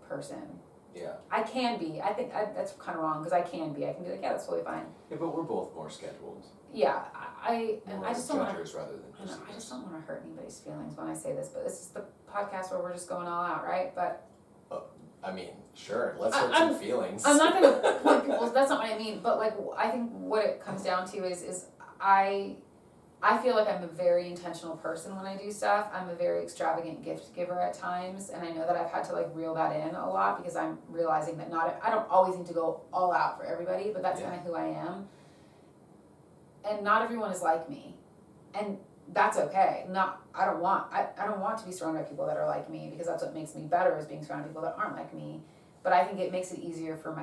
person. Yeah. I can be. I think that's kind of wrong because I can be like, yeah, that's totally fine. Yeah, but we're both more scheduled. Yeah, I just don't want to. Rather than I just don't want to hurt anybody's feelings when I say this, but this is the podcast where we're just going all out, right? But. I mean, sure. Let's hurt some feelings. I'm not going to point people. That's not what I mean. But like, I think what it comes down to is I feel like I'm a very intentional person when I do stuff. I'm a very extravagant gift giver at times, and I know that I've had to like reel that in a lot because I'm realizing that I don't always need to go all out for everybody, but that's kind of who I am. And not everyone is like me, and that's okay. I don't want to be surrounded by people that are like me because that's what makes me better is being surrounded by people that aren't like me. But I think it makes it easier for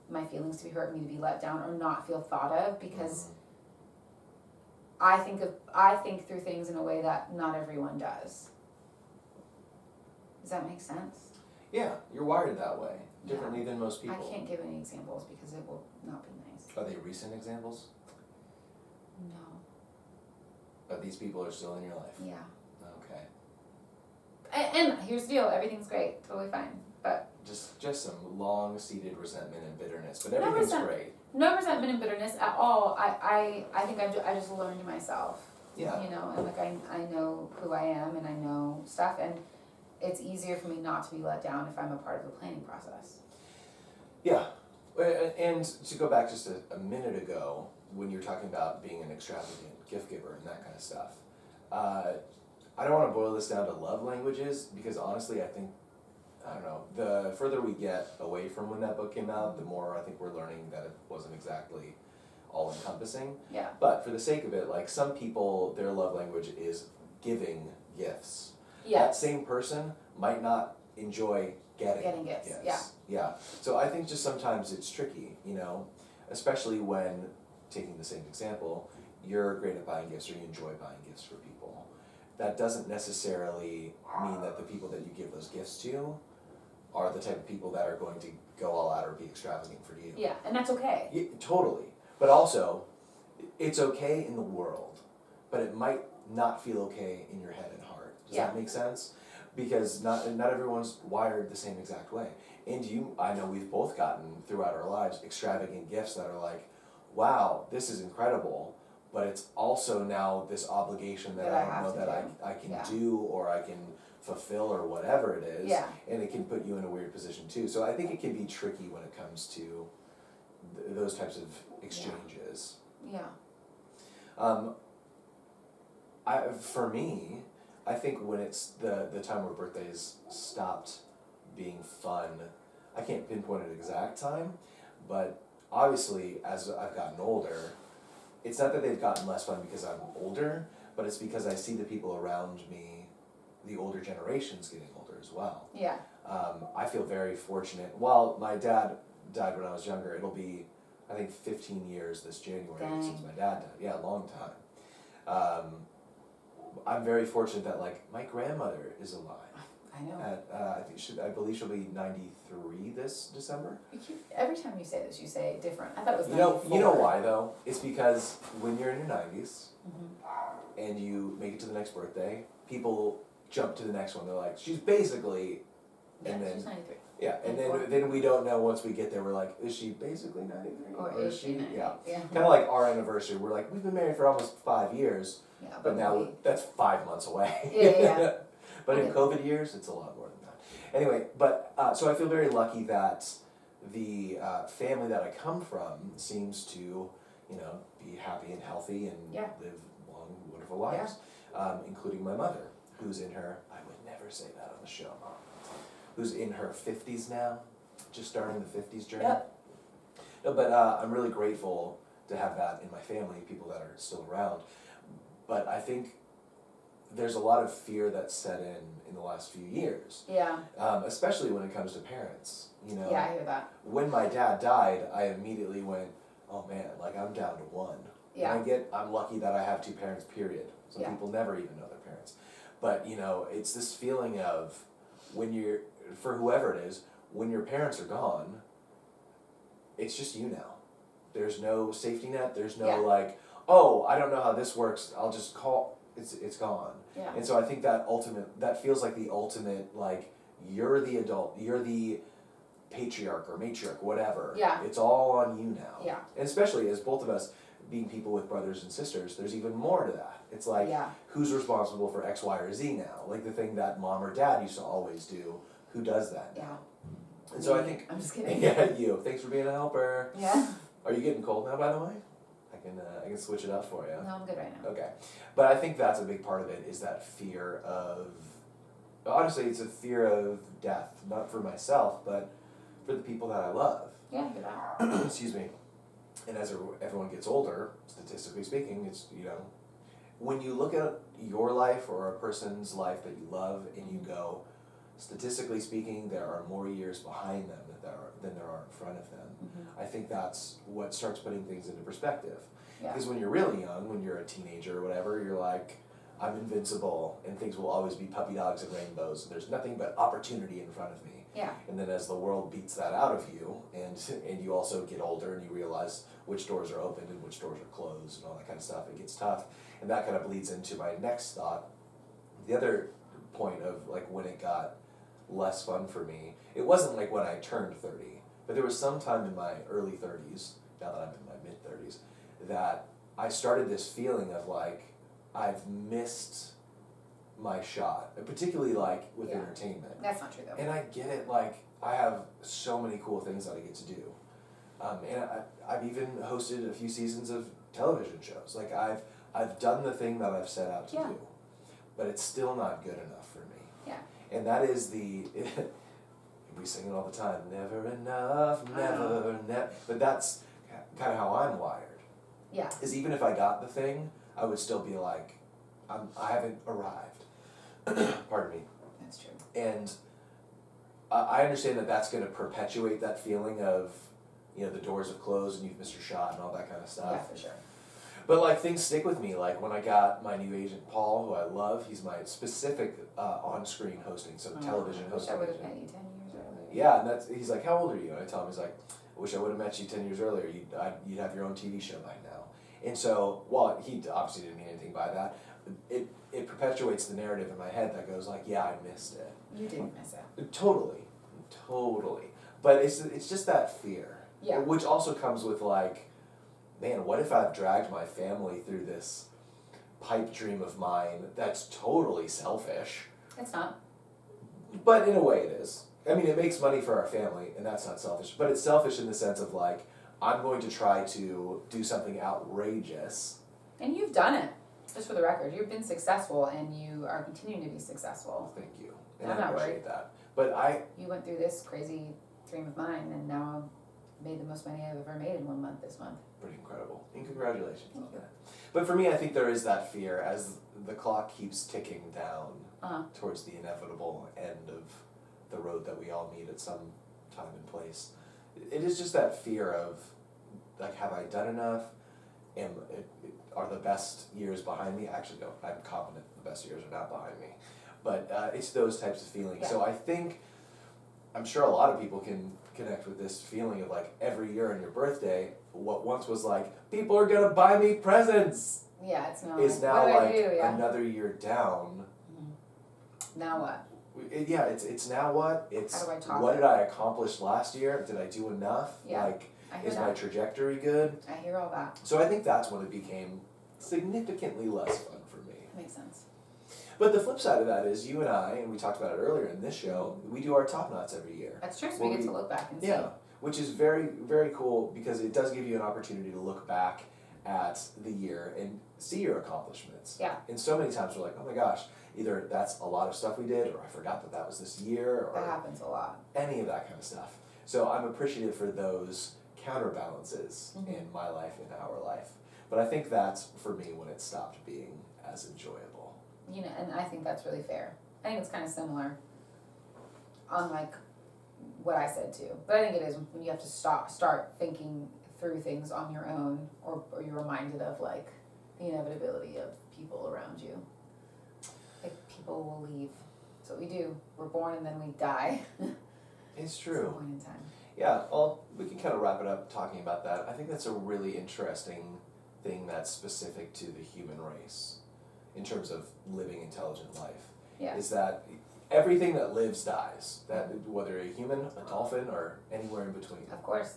my feelings to be hurt, me to be let down, or not feel thought of because. I think through things in a way that not everyone does. Does that make sense? Yeah, you're wired that way, differently than most people. I can't give any examples because it will not be nice. Are they recent examples? No. But these people are still in your life? Yeah. Okay. And here's the deal, everything's great, totally fine, but... Just some long-seated resentment and bitterness, but everything's great. No resentment and bitterness at all. I think I just learned myself. Yeah. You know, and like I know who I am and I know stuff, and it's easier for me not to be let down if I'm a part of the planning process. Yeah. And to go back just a minute ago, when you were talking about being an extravagant gift giver and that kind of stuff, I don't want to boil this down to love languages because honestly I think, I don't know, the further we get away from when that book came out, the more I think we're learning that it wasn't exactly all-encompassing. Yeah. But for the sake of it, like some people, their love language is giving gifts. Yeah. That same person might not enjoy getting gifts. Yeah. So I think just sometimes it's tricky, you know, especially when, taking the same example, you're great at buying gifts or you enjoy buying gifts for people. That doesn't necessarily mean that the people that you give those gifts to are the type of people that are going to go all out or be extravagant for you. Yeah, and that's okay. Yeah, totally. But also, it's okay in the world, but it might not feel okay in your head and heart. Does that make sense? because not everyone's wired the same exact way. And I know we've both gotten throughout our lives extravagant gifts that are like, wow, this is incredible, but it's also now this obligation that I don't know that I can do or I can fulfill or whatever it is. Yeah. And it can put you in a weird position too. So I think it can be tricky when it comes to those types of exchanges. Yeah. For me, I think when it's the time where birthdays stopped being fun, I can't pinpoint an exact time, but obviously as I've gotten older, it's not that they've gotten less fun because I'm older, but it's because I see the people around me, the older generations getting older as well. Yeah. I feel very fortunate. Well, my dad died when I was younger. It'll be, I think, 15 years this January since my dad died. Yeah, a long time. I'm very fortunate that like my grandmother is alive. I know. I believe she'll be 93 this December. Every time you say this, you say it different. I thought it was 94. You know why though? It's because when you're in your 90s and you make it to the next birthday, people jump to the next one. They're like, she's basically, and then she's 93. Yeah, and then we don't know once we get there. We're like, is she basically 93? Or is she 93? Yeah. Yeah. Kind of like our anniversary. We're like, we've been married for almost 5 years, Yeah, but now that's 5 months away. Yeah. But in COVID years, it's a lot more than that. Anyway, but so I feel very lucky that the family that I come from seems to, be happy and healthy and live long, wonderful lives, including my mother, who's in her, I would never say that on the show, Mom, who's in her 50s now, just starting the 50s journey. Yep. No, but I'm really grateful to have that in my family, people that are still around. But I think there's a lot of fear that's set in the last few years. Yeah. Especially when it comes to parents. Yeah, I hear that. When my dad died, I immediately went, oh man, like I'm down to one. Yeah. And I'm lucky that I have two parents, period. Some people never even know their parents. But, it's this feeling of for whoever it is, when your parents are gone, it's just you now. There's no safety net. There's no like, oh, I don't know how this works. I'll just call. It's gone. Yeah. And so I think that feels like the ultimate, like, you're the adult, you're the patriarch or matriarch, whatever. Yeah. It's all on you now. Yeah. And especially as both of us being people with brothers and sisters, there's even more to that. It's like, who's responsible for X, Y, or Z now? Like the thing that mom or dad used to always do, who does that now? And so I think... I'm just kidding. Yeah, you. Thanks for being a helper. Yeah. Are you getting cold now, by the way? I can switch it up for you. No, I'm good right now. Okay. But I think that's a big part of it, is that fear of... Honestly, it's a fear of death. Not for myself, but for the people that I love. Yeah, you're right. Excuse me. And as everyone gets older, statistically speaking, it's, when you look at your life or a person's life that you love and you go, statistically speaking, there are more years behind them than there are in front of them. I think that's what starts putting things into perspective. Because when you're really young, when you're a teenager or whatever, you're like, I'm invincible and things will always be puppy dogs and rainbows and there's nothing but opportunity in front of me. Yeah. And then as the world beats that out of you and you also get older and you realize which doors are open and which doors are closed and all that kind of stuff, it gets tough. And that kind of bleeds into my next thought. The other point of like when it got less fun for me, it wasn't like when I turned 30, but there was some time in my early 30s, now that I'm in my mid 30s, that I started this feeling of like, I've missed my shot, particularly like with entertainment. That's not true though. And I get it, like I have so many cool things that I get to do. And I've even hosted a few seasons of television shows. Like I've done the thing that I've set out to do, but it's still not good enough for me. Yeah. And that is we sing it all the time, never enough, never. But that's kind of how I'm wired. Yeah. Is even if I got the thing, I would still be like, I haven't arrived. Pardon me. That's true. And I understand that that's going to perpetuate that feeling of, the doors have closed and you've missed your shot and all that kind of stuff. Yeah, for sure. But like things stick with me. Like when I got my new agent, Paul, who I love, he's my specific on-screen hosting, so television hosting. I wish I would have met you 10 years earlier. Yeah, and he's like, how old are you? And I tell him, he's like, I wish I would have met you 10 years earlier. You'd have your own TV show by now. And so, well, he obviously didn't mean anything by that, it perpetuates the narrative in my head that goes like, yeah, I missed it. You did miss it. Totally. But it's just that fear. Yeah. Which also comes with like, man, what if I've dragged my family through this pipe dream of mine that's totally selfish? It's not. But in a way it is. I mean, it makes money for our family, and that's not selfish. But it's selfish in the sense of like, I'm going to try to do something outrageous. And you've done it. Just for the record, you've been successful, and you are continuing to be successful. Thank you. And I'm I not appreciate worried. that. But You went through this crazy dream of mine, and now I've made the most money I've ever made in 1 month this month. pretty incredible. And congratulations on Thank you. that. But for me, I think there is that fear as the clock keeps ticking down Uh-huh. towards the inevitable end of the road that we all meet at some time and place. It is just that fear of, like, have I done enough? Are the best years behind me? Actually, no, I'm confident the best years are not behind me. But it's those types of feelings. Yeah. So I think, I'm sure a lot of people can connect with this feeling of like every year on your birthday, what once was like, people are gonna buy me presents, Yeah, it's now. is now what do I like do? Yeah. another year down. Now what? It's now what? It's How do I top what it? did I accomplish last year? Did I do enough? Yeah, Like, I hear is my that. trajectory good? I hear all that. So I think that's when it became significantly less fun for me. Makes sense. But the flip side of that is you and I, and we talked about it earlier in this show, we do our top knots every year. That's true. So Well, we get we- to look back and see. Yeah, which is very, very cool because it does give you an opportunity to look back at the year and see your accomplishments. Yeah. And so many times we're like, oh my gosh, either that's a lot of stuff we did, or I forgot that that was this year, That or happens a lot. any of that kind of stuff. So I'm appreciative for those counterbalances Mhm. in my life, in our life. But I think that's, for me, when it stopped being as enjoyable. You know, and I think that's really fair. I think it's kind of similar on like what I said too. But I think it is when you have to start thinking through things on your own, or you're reminded of like the inevitability of people around you. Like people will leave. That's what we do. We're born and then we die. It's At true. some point in time. Yeah, well, we can kind of wrap it up talking about that. I think that's a really interesting thing that's specific to the human race in terms of living intelligent life. Yeah. Is that everything that lives dies. That whether a human, a dolphin, or anywhere in between. Of course.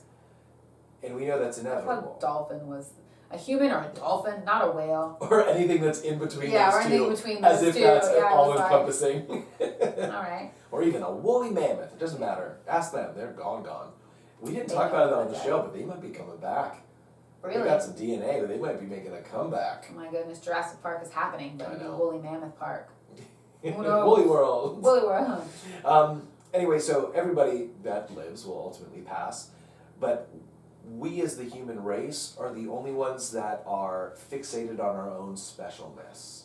And we know that's I thought inevitable. dolphin was a human or a dolphin, not a whale. Or anything that's in between Yeah, those or two. anything between As those if two. that's Yeah, I all was like, encompassing. all right. Or even a woolly mammoth. It doesn't matter. Ask them. They're gone. We didn't They talk don't about it on the look show, but they might be coming back. Really? They got some DNA, but they might be making a comeback. Oh my goodness, Jurassic Park is happening, but I maybe know. Woolly Mammoth Park. Who knows? Woolly World. Woolly World. Anyway, so everybody that lives will ultimately pass, but we as the human race are the only ones that are fixated on our own specialness.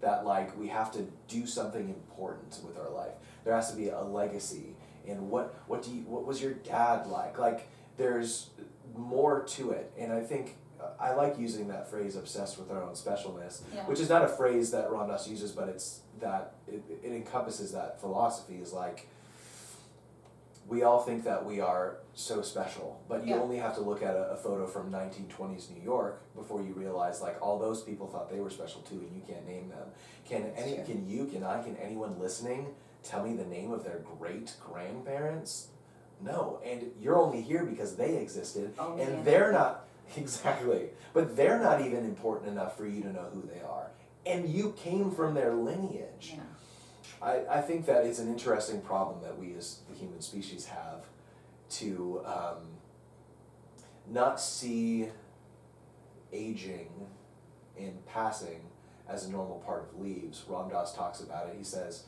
That like we have to do something important with our life. There has to be a legacy. And what was your dad like? Like there's more to it. And I think I like using that phrase, obsessed with our own specialness, Yeah. which is not a phrase that Ram Dass uses, but it's that it encompasses that philosophy. Is like we all think that we are so special, but you Yeah. only have to look at a photo from 1920s New York before you realize like all those people thought they were special too, and you can't name them. Can anyone listening tell me the name of their great grandparents? No, and you're only here because they existed, Only and in they're it. not exactly, but they're not even important enough for you to know who they are, and you came from their lineage. Yeah. I think that it's an interesting problem that we as the human species have to not see aging and passing as a normal part of leaves. Ram Dass talks about it. He says,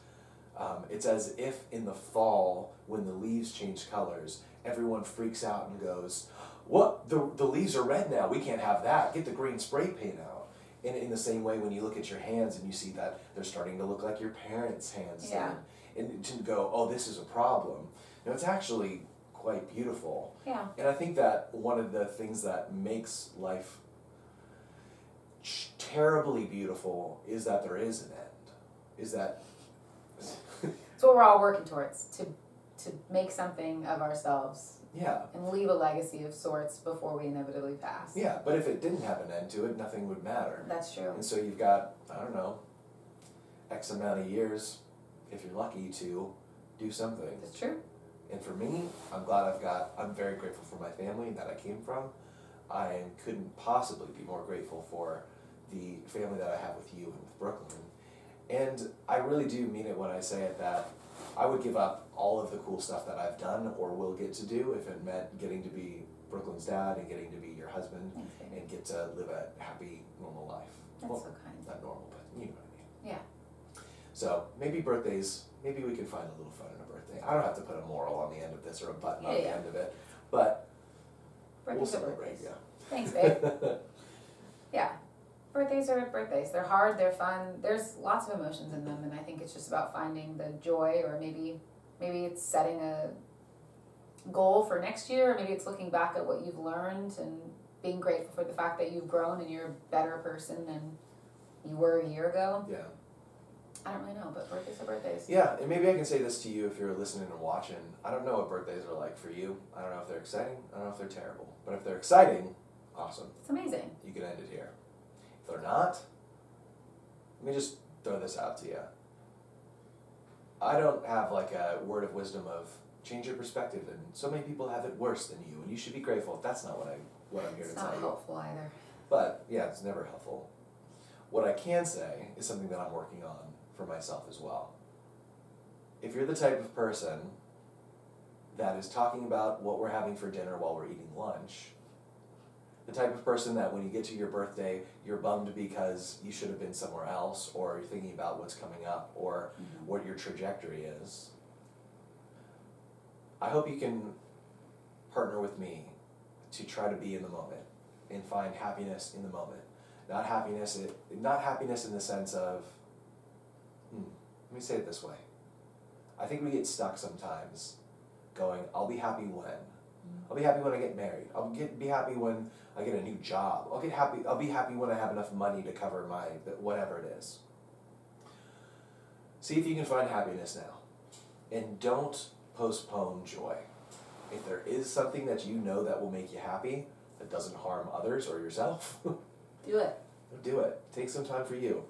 it's as if in the fall, when the leaves change colors, everyone freaks out and goes, what? The leaves are red now. We can't have that. Get the green spray paint out. In the same way, when you look at your hands and you see that they're starting to look like your parents' hands, Yeah. and to go, oh, this is a problem. No, it's actually quite beautiful. Yeah. And I think that one of the things that makes life terribly beautiful is that there is an end. Is that It's what we're all working towards, to make something of ourselves Yeah. And leave a legacy of sorts before we inevitably pass. Yeah, but if it didn't have an end to it, nothing would matter. That's true. And so you've got, I don't know, X amount of years, if you're lucky, to do something. That's true. And for me, I'm very grateful for my family that I came from. I couldn't possibly be more grateful for the family that I have with you and with Brooklyn. And I really do mean it when I say it, that I would give up all of the cool stuff that I've done or will get to do if it meant getting to be Brooklyn's dad and getting to be your husband. Thanks, baby. And get to live a happy, normal life. That's so kind. Not normal, but you know what I mean. Yeah. So maybe birthdays, maybe we can find a little fun in a birthday. I don't have to put a moral on the end of this or a button on the end of it, but we'll Birthdays are celebrate, birthdays. yeah. Thanks, babe. Yeah. Birthdays are birthdays. They're hard, they're fun. There's lots of emotions in them, and I think it's just about finding the joy, or maybe it's setting a goal for next year, or maybe it's looking back at what you've learned and being grateful for the fact that you've grown and you're a better person than you were a year ago. Yeah. I don't really know, but birthdays are birthdays. Yeah, and maybe I can say this to you if you're listening and watching. I don't know what birthdays are like for you. I don't know if they're exciting. I don't know if they're terrible. But if they're exciting, awesome. It's amazing. You can end it here. If they're not, let me just throw this out to you. I don't have like a word of wisdom of change your perspective, and so many people have it worse than you, and you should be grateful. That's not what I'm here to It's tell not you. helpful either. But yeah, it's never helpful. What I can say is something that I'm working on for myself as well. If you're the type of person that is talking about what we're having for dinner while we're eating lunch, the type of person that when you get to your birthday, you're bummed because you should have been somewhere else, or you're thinking about what's coming up, or what your trajectory is, I hope you can partner with me to try to be in the moment and find happiness in the moment. Not happiness in the sense of, let me say it this way. I think we get stuck sometimes going, I'll be happy when. I'll be happy when I get married. Be happy when I get a new job. I'll be happy when I have enough money to cover my, whatever it is. See if you can find happiness now. And don't postpone joy. If there is something that you know that will make you happy, that doesn't harm others or yourself, Do it. do it. Take some time for you.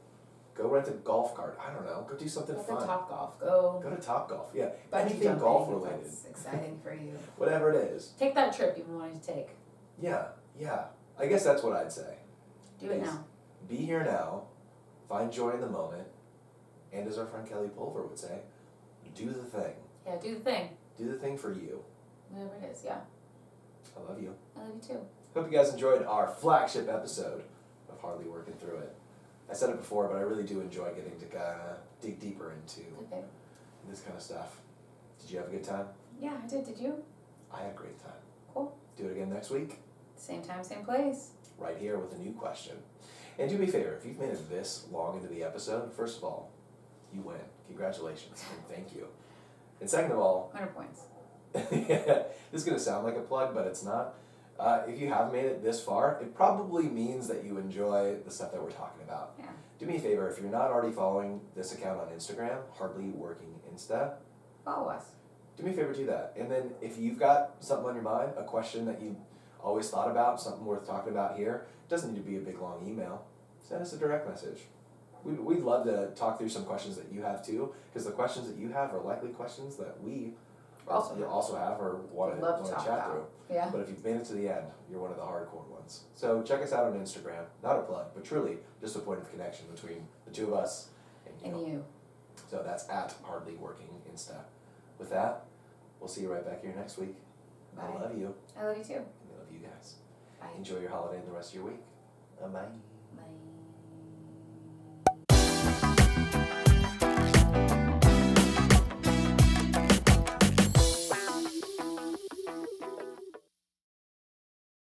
Go rent a golf cart. I don't know. Go do something Go fun. to Topgolf. Go to Topgolf. Yeah. bungee Anything jumping golf if related. that's exciting for you. Whatever it is. Take that trip you've been wanting to take. Yeah. I guess that's what I'd say. Do it Is now. Be here now. Find joy in the moment. And as our friend Kelly Pulver would say, do the thing. Yeah, do the thing. Do the thing for you. Whatever it is, yeah. I love you. I love you too. Hope you guys enjoyed our flagship episode of Hardly Working Through It. I said it before, but I really do enjoy getting to kind of dig deeper into Okay. this kind of stuff. Did you have a good time? Yeah, I did. Did you? I had a great time. Cool. Do it again next week, Same time, same place. right here with a new question. And do me a favor, if you've made it this long into the episode, first of all, you win. Congratulations, and thank you. And second of all, 100 points. this is going to sound like a plug, but it's not. If you have made it this far, it probably means that you enjoy the stuff that we're talking about. Yeah. Do me a favor, if you're not already following this account on Instagram, Hardly Working Insta, Follow us. do me a favor, do that. And then if you've got something on your mind, a question that you always thought about, something worth talking about here, it doesn't need to be a big long email. Send us a direct message. We'd love to talk through some questions that you have too, because the questions that you have are likely questions that we also have or want Love to to talk chat about. through. Yeah. But if you've made it to the end, you're one of the hardcore ones. So check us out on Instagram. Not a plug, but truly just a point of connection between the two of us and you. So that's at Hardly Working Insta. With that, we'll see you right back here next week. Bye. I love you. I love you too. And I love you guys. Bye. Enjoy your holiday and the rest of your week. Bye. Bye.